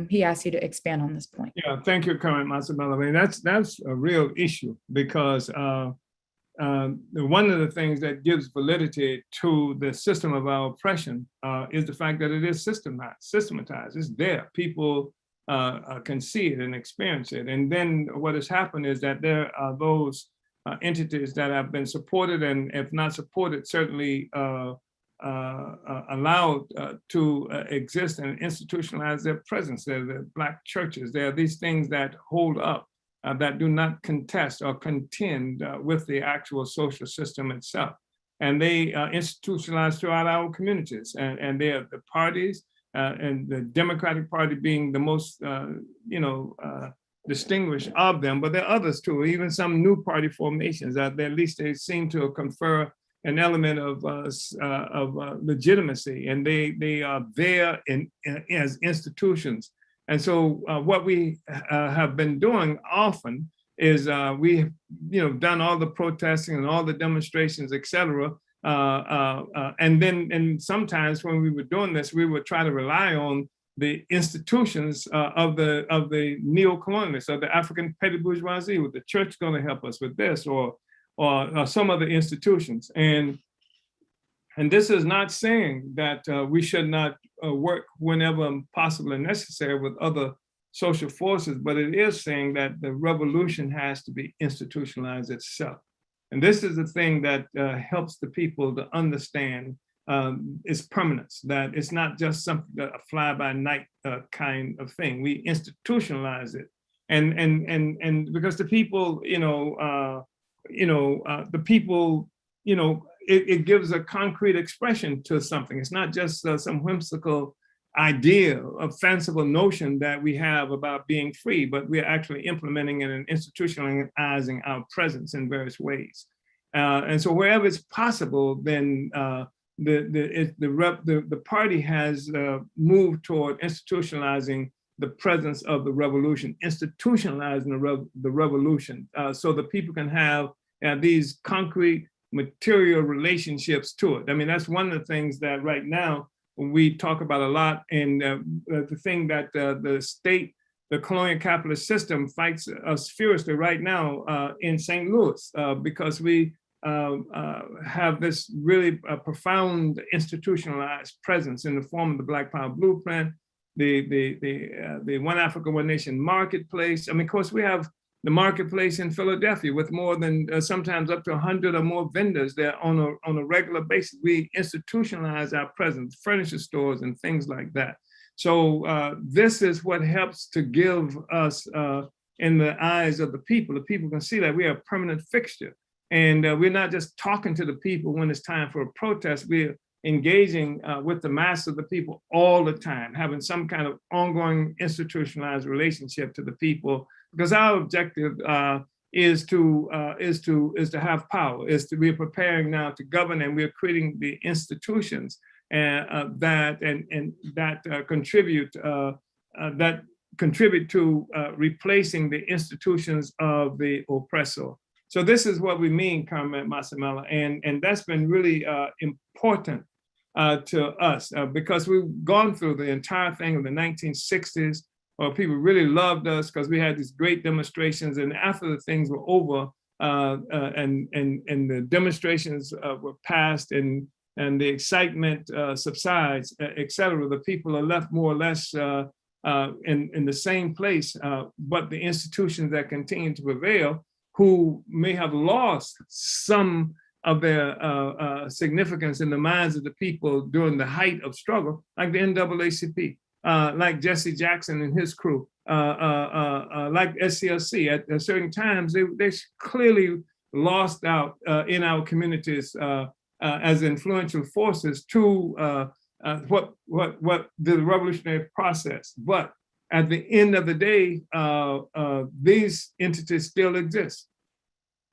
He asked you to expand on this point. Yeah, thank you, Comrade Matsimela. I mean, that's a real issue because one of the things that gives validity to the system of our oppression is the fact that it is systematized. It's there. People can see it and experience it. And then what has happened is that there are those entities that have been supported, and if not supported, certainly allowed to exist and institutionalize their presence. There are the Black churches. There are these things that hold up, that do not contest or contend with the actual social system itself. And they institutionalize throughout our communities. And they are the parties, and the Democratic Party being the most, distinguished of them, but there are others too, even some new party formations that at least they seem to confer an element of legitimacy, and they are there as institutions. And so what we have been doing often is we done all the protesting and all the demonstrations, et cetera. And sometimes when we were doing this, we would try to rely on the institutions of the neo-colonialists, of the African petty bourgeoisie, with the church going to help us with this, or some other institutions. And this is not saying that we should not work whenever possible and necessary with other social forces, but it is saying that the revolution has to be institutionalized itself. And this is the thing that helps the people to understand its permanence, that it's not just something, a fly-by-night kind of thing. We institutionalize it. And because the people, the people, it gives a concrete expression to something. It's not just some whimsical idea, a fanciful notion that we have about being free, but we're actually implementing it and institutionalizing our presence in various ways. And so wherever it's possible, then the party has moved toward institutionalizing the presence of the revolution, institutionalizing the revolution, so that people can have these concrete material relationships to it. I mean, that's one of the things that right now we talk about a lot, and the thing that the state, the colonial capitalist system fights us furiously right now in St. Louis, because we have this really profound institutionalized presence in the form of the Black Power Blueprint, the One Africa, One Nation marketplace. I mean, of course, we have the marketplace in Philadelphia with more than sometimes up to 100 or more vendors there on a regular basis. We institutionalize our presence, furniture stores and things like that. So this is what helps to give us, in the eyes of the people can see that we are a permanent fixture. And we're not just talking to the people when it's time for a protest, we're engaging with the mass of the people all the time, having some kind of ongoing institutionalized relationship to the people, because our objective is to have power, we're preparing now to govern, and we're creating the institutions that contribute to replacing the institutions of the oppressor. So this is what we mean, Carmen Masamela, and that's been really important to us because we've gone through the entire thing of the 1960s, where people really loved us because we had these great demonstrations, and after the things were over and the demonstrations were passed and the excitement subsides, et cetera, the people are left more or less in the same place, but the institutions that continue to prevail, who may have lost some of their significance in the minds of the people during the height of struggle, like the NAACP, like Jesse Jackson and his crew, like SCLC. At certain times, they clearly lost out in our communities as influential forces to what the revolutionary process. But at the end of the day, these entities still exist,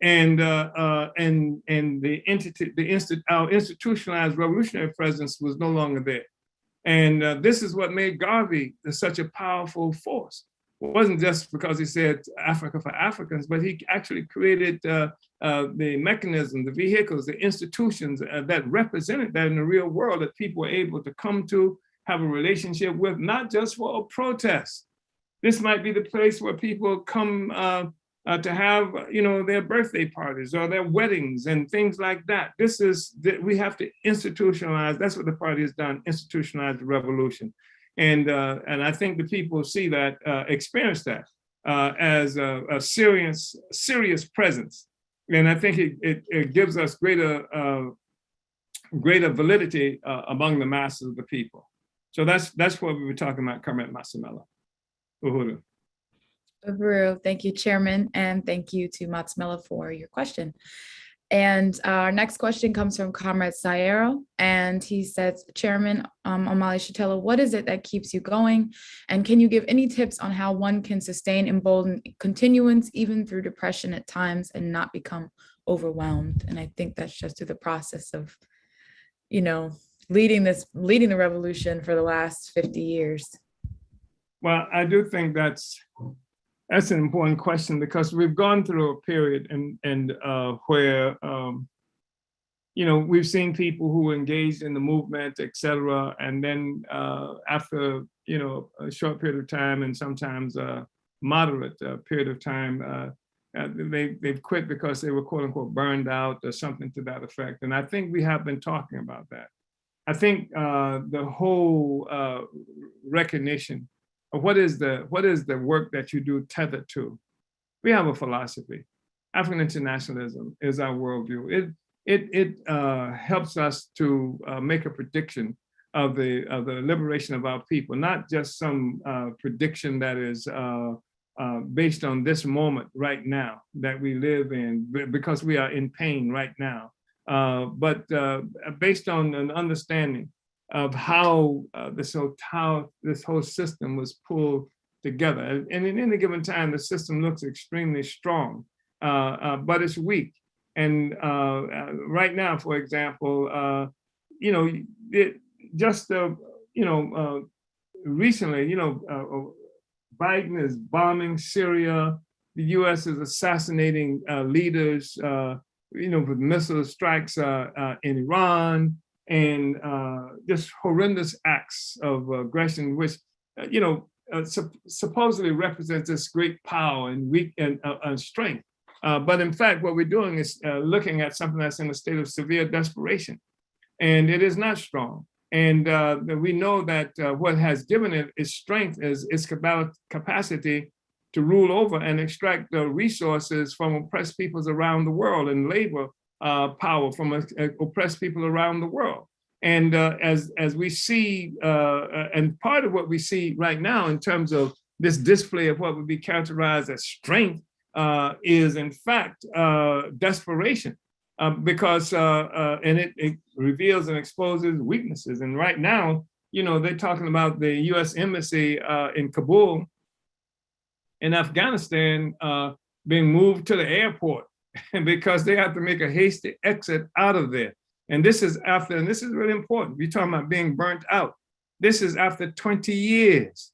and our institutionalized revolutionary presence was no longer there. And this is what made Garvey such a powerful force. It wasn't just because he said Africa for Africans, but he actually created the mechanisms, the vehicles, the institutions that represented that in the real world, that people were able to come to, have a relationship with, not just for a protest. This might be the place where people come to have, their birthday parties or their weddings and things like that. We have to institutionalize. That's what the party has done, institutionalize the revolution. And I think the people see that, experience that as a serious presence. And I think it gives us greater validity among the masses of the people. So that's what we were talking about, Carmen Masamela. Uhuru. Uhuru, thank you, Chairman, and thank you to Matsmela for your question. And our next question comes from Comrade Sayero, and he says, Chairman Omali Yeshitela, what is it that keeps you going? And can you give any tips on how one can sustain emboldened continuance even through depression at times and not become overwhelmed? And I think that's just through the process of, leading the revolution for the last 50 years. Well, I do think that's an important question, because we've gone through a period where we've seen people who engaged in the movement, et cetera, and then after a short period of time, and sometimes a moderate period of time, they've quit because they were quote unquote burned out or something to that effect. And I think we have been talking about that. I think the whole recognition of what is the work that you do tethered to. We have a philosophy. African internationalism is our worldview. It helps us to make a prediction of the liberation of our people, not just some prediction that is based on this moment right now that we live in, because we are in pain right now, but based on an understanding of how this whole system was pulled together. And in any given time, the system looks extremely strong, but it's weak. And right now, for example, recently, Biden is bombing Syria. The U.S. is assassinating leaders, with missile strikes in Iran, and just horrendous acts of aggression, which, supposedly represents this great power and strength. But in fact, what we're doing is looking at something that's in a state of severe desperation, and it is not strong. And we know that what has given it its strength is its capacity to rule over and extract the resources from oppressed peoples around the world, and labor power from oppressed people around the world. And as we see, and part of what we see right now in terms of this display of what would be characterized as strength is in fact desperation, because and it reveals and exposes weaknesses. And right now, they're talking about the U.S. Embassy in Kabul in Afghanistan being moved to the airport because they have to make a hasty exit out of there. And this is after, and this is really important, we're talking about being burnt out. This is after 20 years,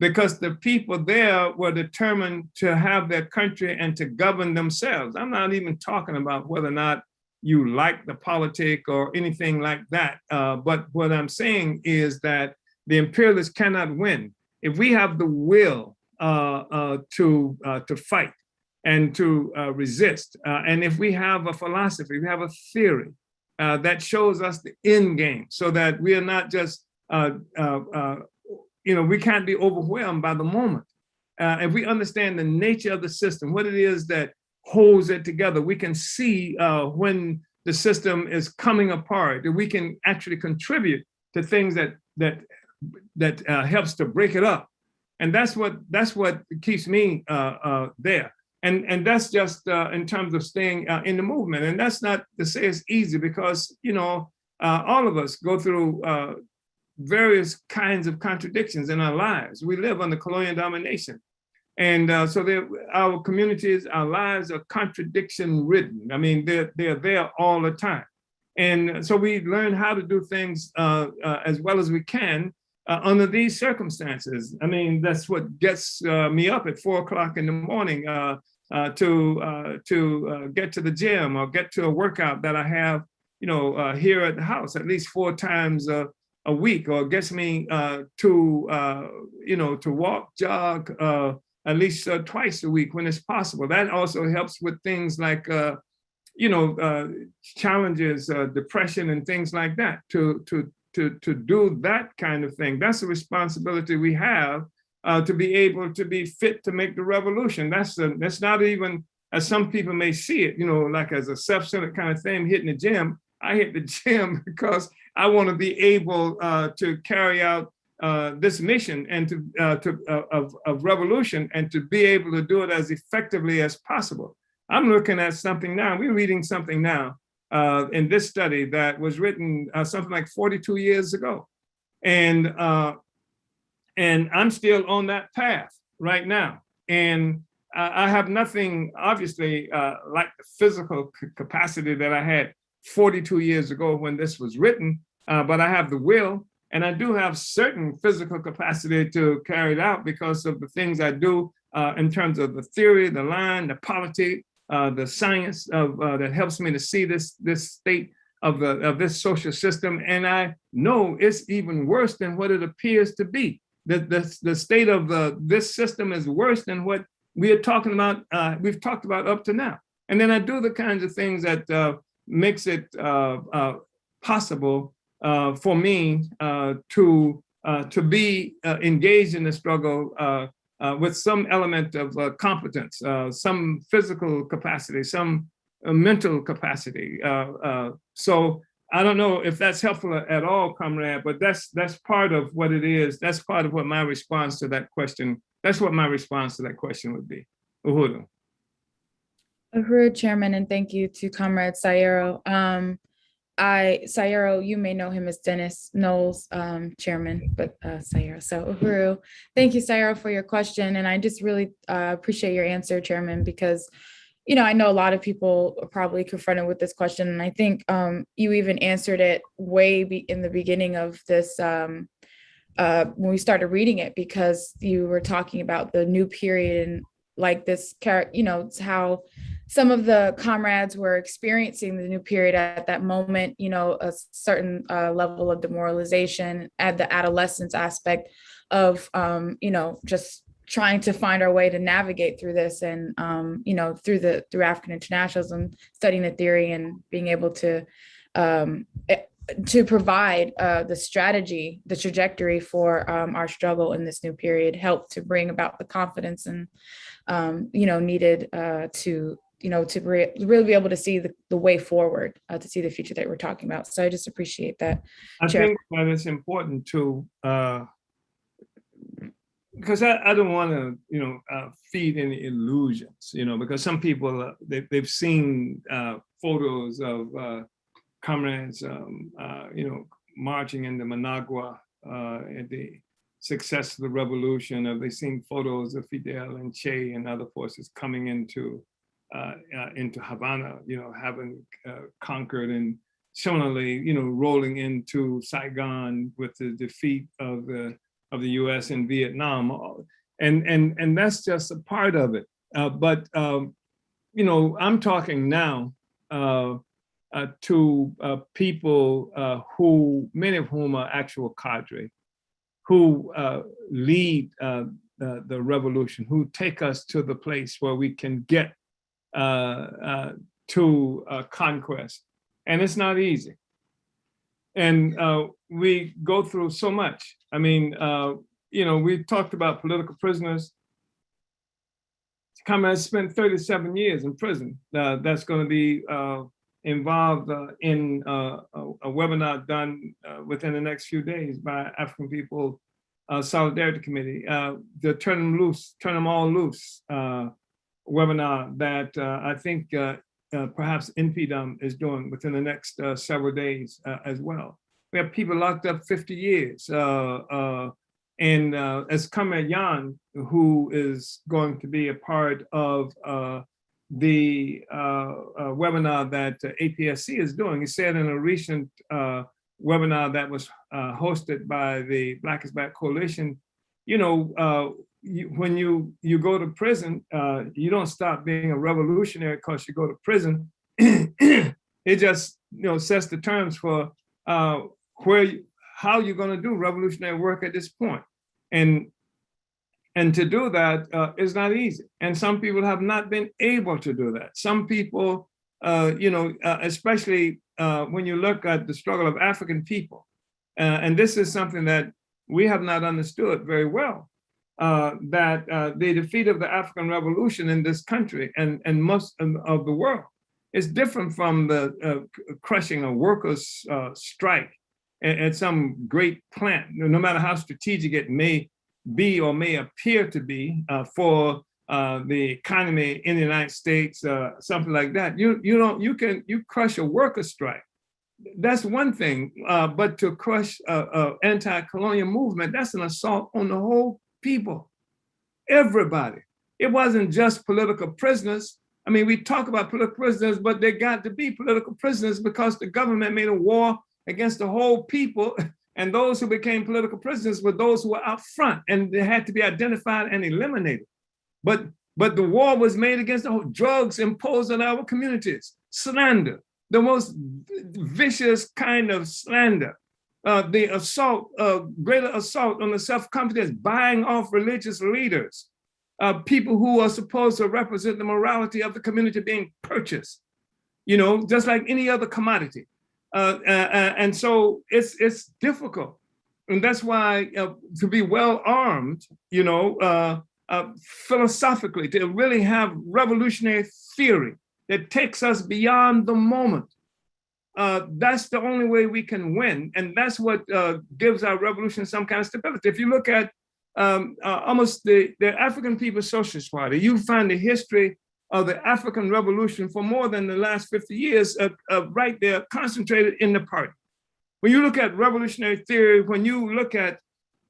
because the people there were determined to have their country and to govern themselves. I'm not even talking about whether or not you like the politic or anything like that. But what I'm saying is that the imperialists cannot win. If we have the will to fight and to resist, and if we have a philosophy, we have a theory that shows us the end game, so that we are not just, we can't be overwhelmed by the moment. If we understand the nature of the system, what it is that holds it together, we can see when the system is coming apart, that we can actually contribute to things that helps to break it up. And that's what keeps me there. And that's just in terms of staying in the movement. And that's not to say it's easy, because, all of us go through various kinds of contradictions in our lives. We live under colonial domination. And so our communities, our lives are contradiction ridden. I mean, they're there all the time. And so we learn how to do things as well as we can under these circumstances. I mean, that's what gets me up at 4 o'clock in the morning to get to the gym or get to a workout that I have, here at the house at least 4 times a week, or gets me to walk, jog at least twice a week when it's possible. That also helps with things like, challenges, depression and things like that, to do that kind of thing. That's a responsibility we have to be able to be fit to make the revolution. That's not even, as some people may see it, like as a self-centered kind of thing, hitting the gym. I hit the gym because I want to be able to carry out this mission and of revolution, and to be able to do it as effectively as possible. I'm looking at something now. We're reading something now in this study that was written something like 42 years ago, and I'm still on that path right now. And I have nothing, obviously, like the physical capacity that I had 42 years ago when this was written, but I have the will, and I do have certain physical capacity to carry it out because of the things I do in terms of the theory, the line, the politics, the science that helps me to see this state of this social system. And I know it's even worse than what it appears to be. The state of this system is worse than what we are talking about. We've talked about up to now. And then I do the kinds of things that makes it possible for me to be engaged in the struggle with some element of competence, some physical capacity, some mental capacity. So I don't know if that's helpful at all, comrade, but that's part of what it is. That's part of what my response to that question. That's what my response to that question would be. Uhuru. Uhuru, Chairman, and thank you to Comrade Sayero. Sayero, you may know him as Dennis Knowles, Chairman, but Sayero. So Uhuru, thank you, Sayero, for your question. And I just really appreciate your answer, Chairman, because, I know a lot of people are probably confronted with this question. And I think you even answered it way in the beginning of this when we started reading it, because you were talking about the new period and like this, it's how some of the comrades were experiencing the new period at that moment, a certain level of demoralization at the adolescence aspect of, just trying to find our way to navigate through this and, through African internationalism, studying the theory and being able to provide the strategy, the trajectory for our struggle in this new period, help to bring about the confidence and, needed to really be able to see the way forward, to see the future that we're talking about. So I just appreciate that. I think that it's important to, because I don't want to, feed any illusions, because some people, they've seen photos of comrades, marching into Managua at the success of the revolution. Have they seen photos of Fidel and Che and other forces coming into Havana, having conquered, and similarly, rolling into Saigon with the defeat of the U.S. in Vietnam, and that's just a part of it. But I'm talking now to people who, many of whom are actual cadre, who lead the revolution, who take us to the place where we can get to conquest. And it's not easy. And we go through so much. I mean, we talked about political prisoners. Comrades spent 37 years in prison. That's going to be involved in a webinar done within the next few days by African People Solidarity Committee, the Turn Them All Loose webinar that I think perhaps NPDUM is doing within the next several days as well. We have people locked up 50 years. And as Comrade Jan, who is going to be a part of the webinar that APSC is doing, he said in a recent webinar that was hosted by the Black is Back Coalition, when you go to prison, you don't stop being a revolutionary because you go to prison. It just sets the terms for how you're going to do revolutionary work at this point. And to do that is not easy. And some people have not been able to do that. Some people, especially when you look at the struggle of African people, and this is something that we have not understood very well, that the defeat of the African Revolution in this country and most of the world is different from the crushing a workers' strike at some great plant, no matter how strategic it may be or may appear to be for the economy in the United States, something like that. You crush a workers' strike. That's one thing, but to crush an anti-colonial movement, that's an assault on the whole people, everybody. It wasn't just political prisoners. I mean, we talk about political prisoners, but they got to be political prisoners because the government made a war against the whole people, and those who became political prisoners were those who were out front, and they had to be identified and eliminated. But the war was made against the whole, drugs imposed on our communities, slander, the most vicious kind of slander, the assault, greater assault on the self-confidence, buying off religious leaders, people who are supposed to represent the morality of the community being purchased, just like any other commodity. And so it's difficult. And that's why to be well armed, philosophically, to really have revolutionary theory that takes us beyond the moment. That's the only way we can win. And that's what gives our revolution some kind of stability. If you look at almost the African People's Socialist Party, you find the history of the African Revolution for more than the last 50 years right there concentrated in the party. When you look at revolutionary theory, when you look at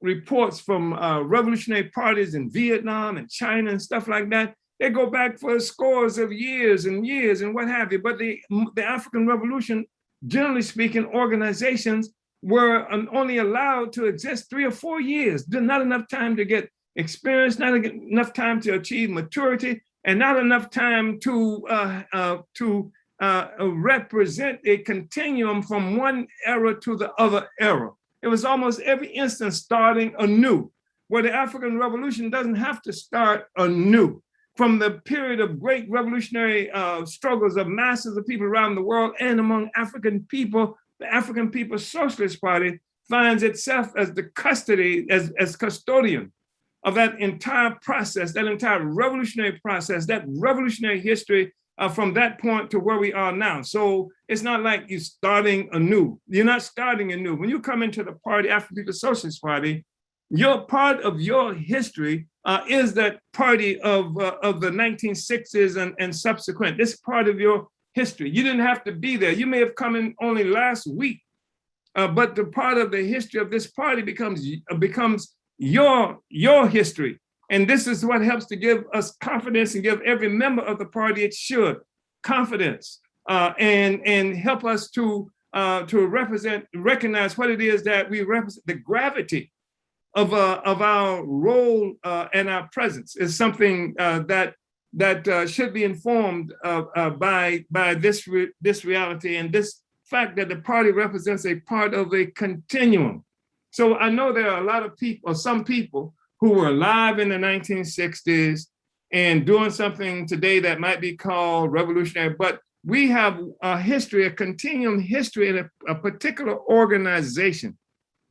reports from revolutionary parties in Vietnam and China and stuff like that, they go back for scores of years and years and what have you. But the African Revolution, generally speaking, organizations were only allowed to exist 3 or 4 years. Not enough time to get experience, not enough time to achieve maturity, and not enough time to represent a continuum from one era to the other era. It was almost every instance starting anew, where the African Revolution doesn't have to start anew. From the period of great revolutionary struggles of masses of people around the world and among African people, the African People's Socialist Party finds itself as the custody, as custodian of that entire process, that entire revolutionary process, that revolutionary history from that point to where we are now. So it's not like you're starting anew. You're not starting anew. When you come into the party, African People's Socialist Party, your part of your history is that party of the 1960s and subsequent. This is part of your history. You didn't have to be there. You may have come in only last week, but the part of the history of this party becomes your history. And this is what helps to give us confidence and give every member of the party it should confidence and help us to recognize what it is that we represent. The gravity of our role and our presence is something that should be informed by this reality and this fact that the party represents a part of a continuum. So I know there are a lot of people, or some people, who were alive in the 1960s and doing something today that might be called revolutionary, but we have a history, a continuum history in a particular organization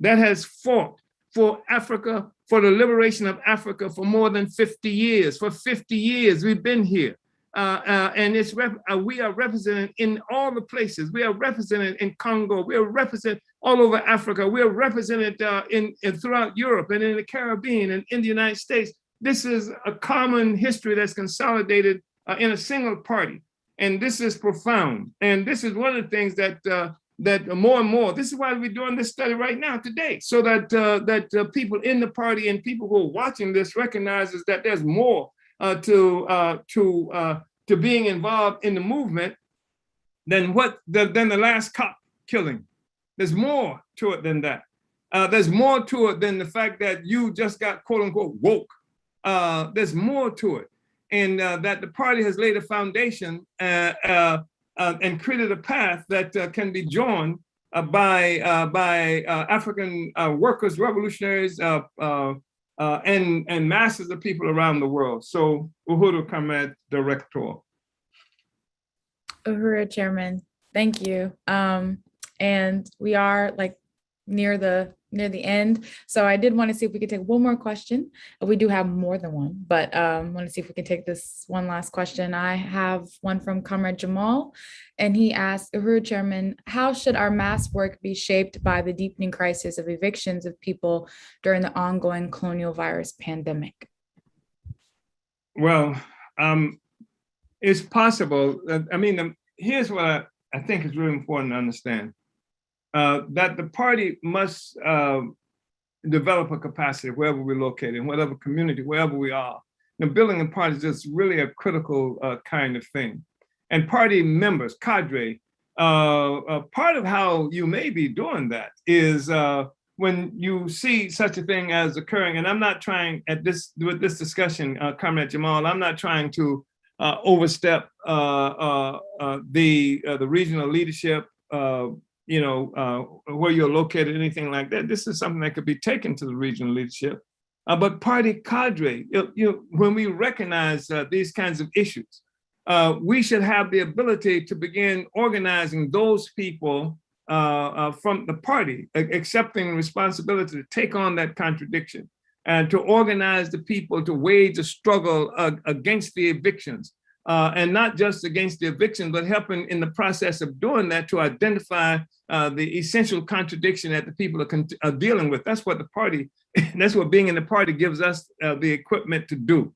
that has fought for Africa, for the liberation of Africa for more than 50 years. For 50 years, we've been here. And we are represented in all the places. We are represented in Congo. We are represented all over Africa. We are represented throughout Europe and in the Caribbean and in the United States. This is a common history that's consolidated in a single party. And this is profound. And this is one of the things that more and more, this is why we're doing this study right now today, so that people in the party and people who are watching this recognizes that there's more to being involved in the movement than the last cop killing. There's more to it than that. There's more to it than the fact that you just got quote unquote woke. There's more to it, and that the party has laid a foundation and created a path that can be joined by African workers, revolutionaries, and masses of people around the world. So, Uhuru Comrade Director. Uhuru, Chairman, thank you. And we are like near the end. So I did want to see if we could take one more question. We do have more than one, but I want to see if we can take this one last question. I have one from Comrade Jamal, and he asked, Uhuru, Chairman, how should our mass work be shaped by the deepening crisis of evictions of people during the ongoing colonial virus pandemic? Well, it's possible. I mean, here's what I think is really important to understand. That the party must develop a capacity wherever we're located, in whatever community, wherever we are. Now, building a party is just really a critical kind of thing. And party members, cadre, part of how you may be doing that is when you see such a thing as occurring, and I'm not trying with this discussion, Comrade Jamal, I'm not trying to overstep the regional leadership, where you're located, anything like that. This is something that could be taken to the regional leadership. But party cadre, when we recognize these kinds of issues, we should have the ability to begin organizing those people from the party, accepting responsibility to take on that contradiction and to organize the people to wage a struggle against the evictions. And not just against the eviction, but helping in the process of doing that to identify the essential contradiction that the people are dealing with. That's what the party, that's what being in the party gives us the equipment to do.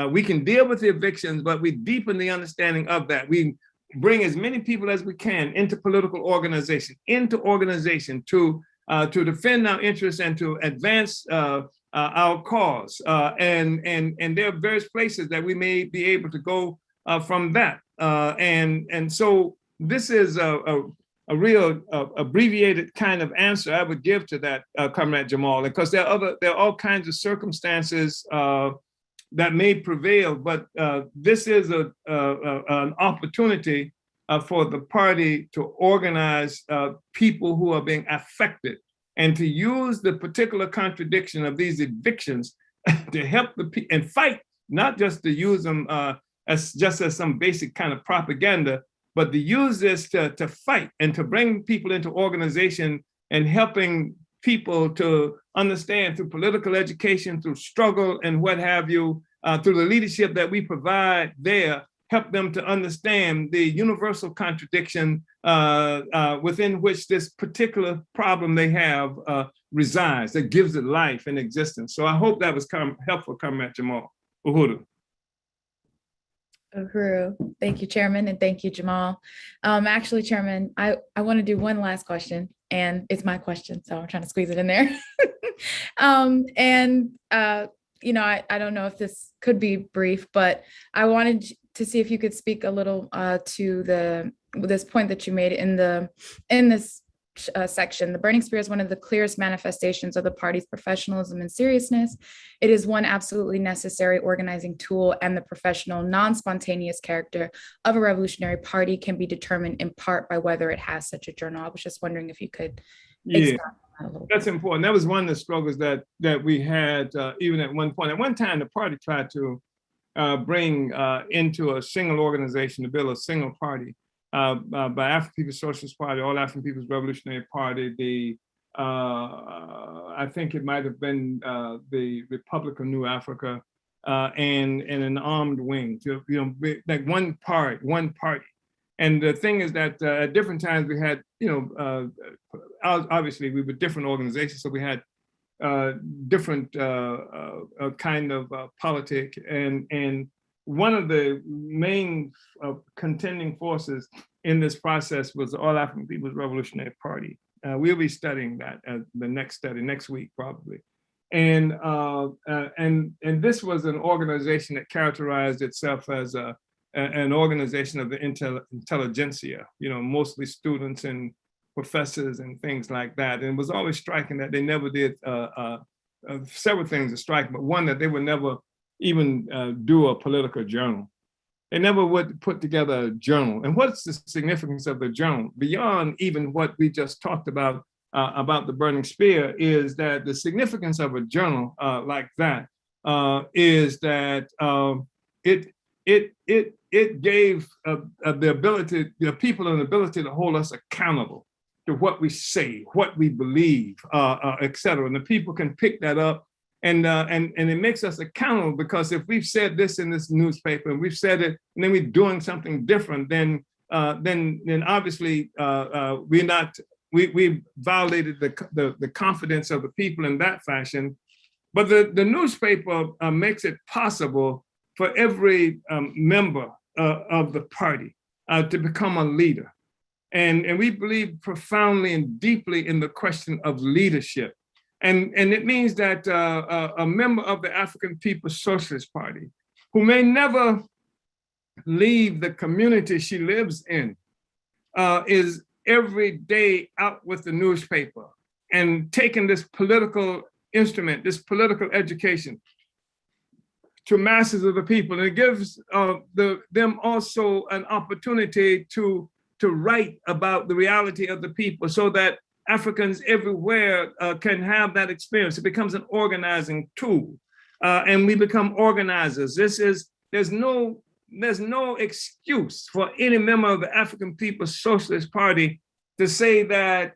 We can deal with the evictions, but we deepen the understanding of that. We bring as many people as we can into political organization, to defend our interests and to advance our cause. And there are various places that we may be able to go from that. And so this is a real abbreviated kind of answer I would give to that, Comrade Jamal, because there are all kinds of circumstances that may prevail, but this is an opportunity for the party to organize people who are being affected and to use the particular contradiction of these evictions to help the people and fight, not just to use them as some basic kind of propaganda, but to use this to fight and to bring people into organization and helping people to understand through political education, through struggle and what have you, through the leadership that we provide there, help them to understand the universal contradiction within which this particular problem they have resides, that gives it life and existence. So I hope that was helpful, Comrade Jamal. Uhuru. Uhuru. Thank you, Chairman, and thank you, Jamal. Actually, Chairman, I want to do one last question, and it's my question, so I'm trying to squeeze it in there. I don't know if this could be brief, but I wanted to see if you could speak a little to this point that you made in this section. The Burning Spear is one of the clearest manifestations of the party's professionalism and seriousness. It is one absolutely necessary organizing tool, and the professional, non-spontaneous character of a revolutionary party can be determined in part by whether it has such a journal. I was just wondering if you could expound on that a little bit. That's important. That was one of the struggles that we had even at one point. At one time, the party tried to bring into a single organization to build a single party. By African People's Socialist Party, All African People's Revolutionary Party, I think it might have been the Republic of New Africa, and an armed wing, like one party. And the thing is that at different times we had, obviously we were different organizations, so we had different kind of politic, and one of the main contending forces in this process was the All African People's Revolutionary Party. We'll be studying that at the next study, next week probably. And this was an organization that characterized itself as an organization of the intelligentsia, mostly students and professors and things like that. And it was always striking that they never did several things to strike, but one, that they would never even do a political journal. They never would put together a journal. And what's the significance of the journal? Beyond even what we just talked about the Burning Spear, is that the significance of a journal like that is that it gave the ability, the people an ability to hold us accountable to what we say, what we believe, et cetera. And the people can pick that up. And it makes us accountable, because if we've said this in this newspaper and we've said it, and then we're doing something different, then obviously we violated the confidence of the people in that fashion. But the newspaper makes it possible for every member of the party to become a leader, and we believe profoundly and deeply in the question of leadership. And it means that a member of the African People's Socialist Party, who may never leave the community she lives in, is every day out with the newspaper and taking this political instrument, this political education to masses of the people. And it gives them also an opportunity to write about the reality of the people, so that Africans everywhere can have that experience. It becomes an organizing tool, and we become organizers. There's no excuse for any member of the African People's Socialist Party to say that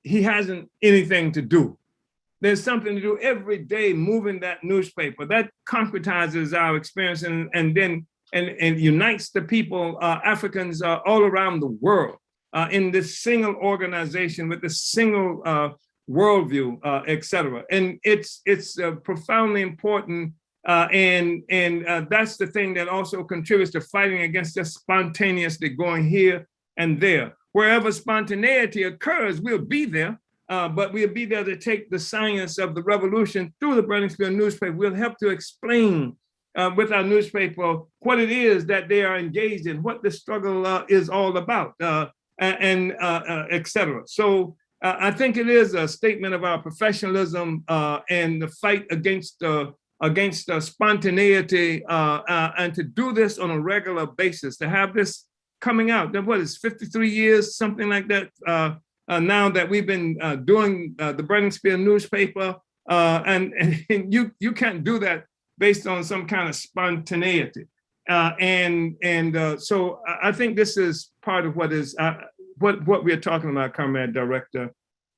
he hasn't anything to do. There's something to do every day, moving that newspaper. That concretizes our experience and unites the people, Africans all around the world, in this single organization with this single worldview, et cetera. And it's profoundly important, and that's the thing that also contributes to fighting against just spontaneously going here and there. Wherever spontaneity occurs, we'll be there, but we'll be there to take the science of the revolution through the Burning Spear newspaper. We'll help to explain with our newspaper what it is that they are engaged in, what the struggle is all about. and et cetera. So I think it is a statement of our professionalism and the fight against spontaneity, and to do this on a regular basis, to have this coming out. What is 53 years, something like that, now that we've been doing the Burning Spear newspaper, and you can't do that based on some kind of spontaneity. So I think this is part of what is what we're talking about, Comrade Director.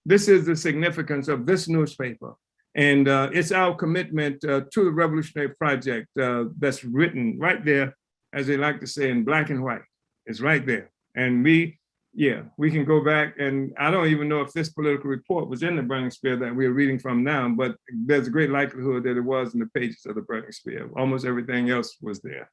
This is the significance of this newspaper. And it's our commitment to the Revolutionary Project that's written right there, as they like to say, in black and white. It's right there. And we can go back, and I don't even know if this political report was in the Burning Spear that we're reading from now, but there's a great likelihood that it was in the pages of the Burning Spear. Almost everything else was there.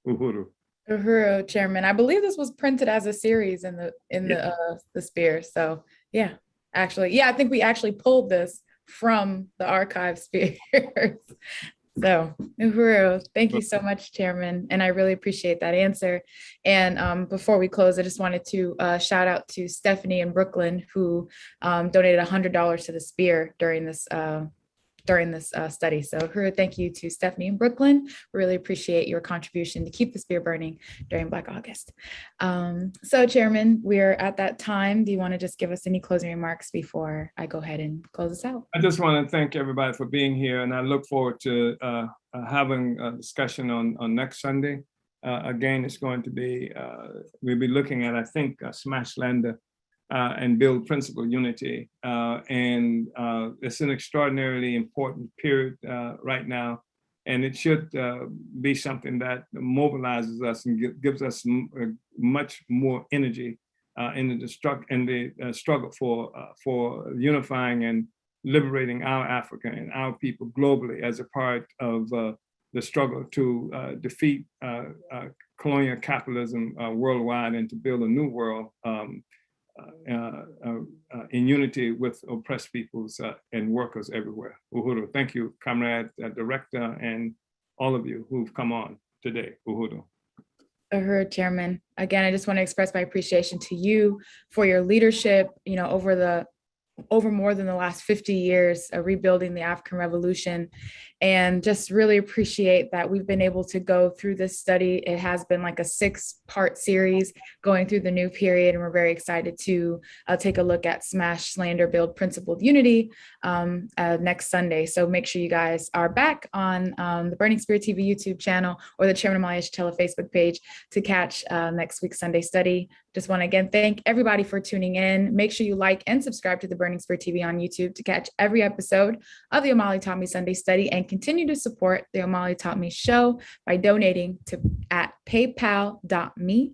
Uhuru. Uhuru, Chairman. I believe this was printed as a series in the Spear. So yeah, actually, I think we actually pulled this from the archive Spears. So, Uhuru, thank you so much, Chairman. And I really appreciate that answer. And before we close, I just wanted to shout out to Stephanie in Brooklyn, who donated $100 to the Spear during this study. So Uhuru, thank you to Stephanie in Brooklyn. We really appreciate your contribution to keep the Spear burning during Black August. So Chairman, we're at that time. Do you want to just give us any closing remarks before I go ahead and close us out? I just want to thank everybody for being here, and I look forward to having a discussion on next Sunday. Again, it's going to be, we'll be looking at, I think, Smash Lander and build principle unity. And it's an extraordinarily important period right now. And it should be something that mobilizes us and gives us much more energy in the struggle for unifying and liberating our Africa and our people globally as a part of the struggle to defeat colonial capitalism worldwide and to build a new world in unity with oppressed peoples and workers everywhere. Uhuru. Thank you, Comrade Director, and all of you who've come on today. Uhuru. Uhuru, Chairman. Again, I just want to express my appreciation to you for your leadership, over more than the last 50 years of rebuilding the African Revolution, and just really appreciate that we've been able to go through this study. It has been like a 6-part series going through the new period, and we're very excited to take a look at Smash, Slander, Build, Principled Unity next Sunday. So make sure you guys are back on the Burning Spear TV YouTube channel or the Chairman Omali Yeshitela Facebook page to catch next week's Sunday study. Just want to again thank everybody for tuning in. Make sure you like and subscribe to the Burning Spear TV on YouTube to catch every episode of the Omali Taught Me Sunday Study, and continue to support the Omali Taught Me show by donating at paypal.me/Omali.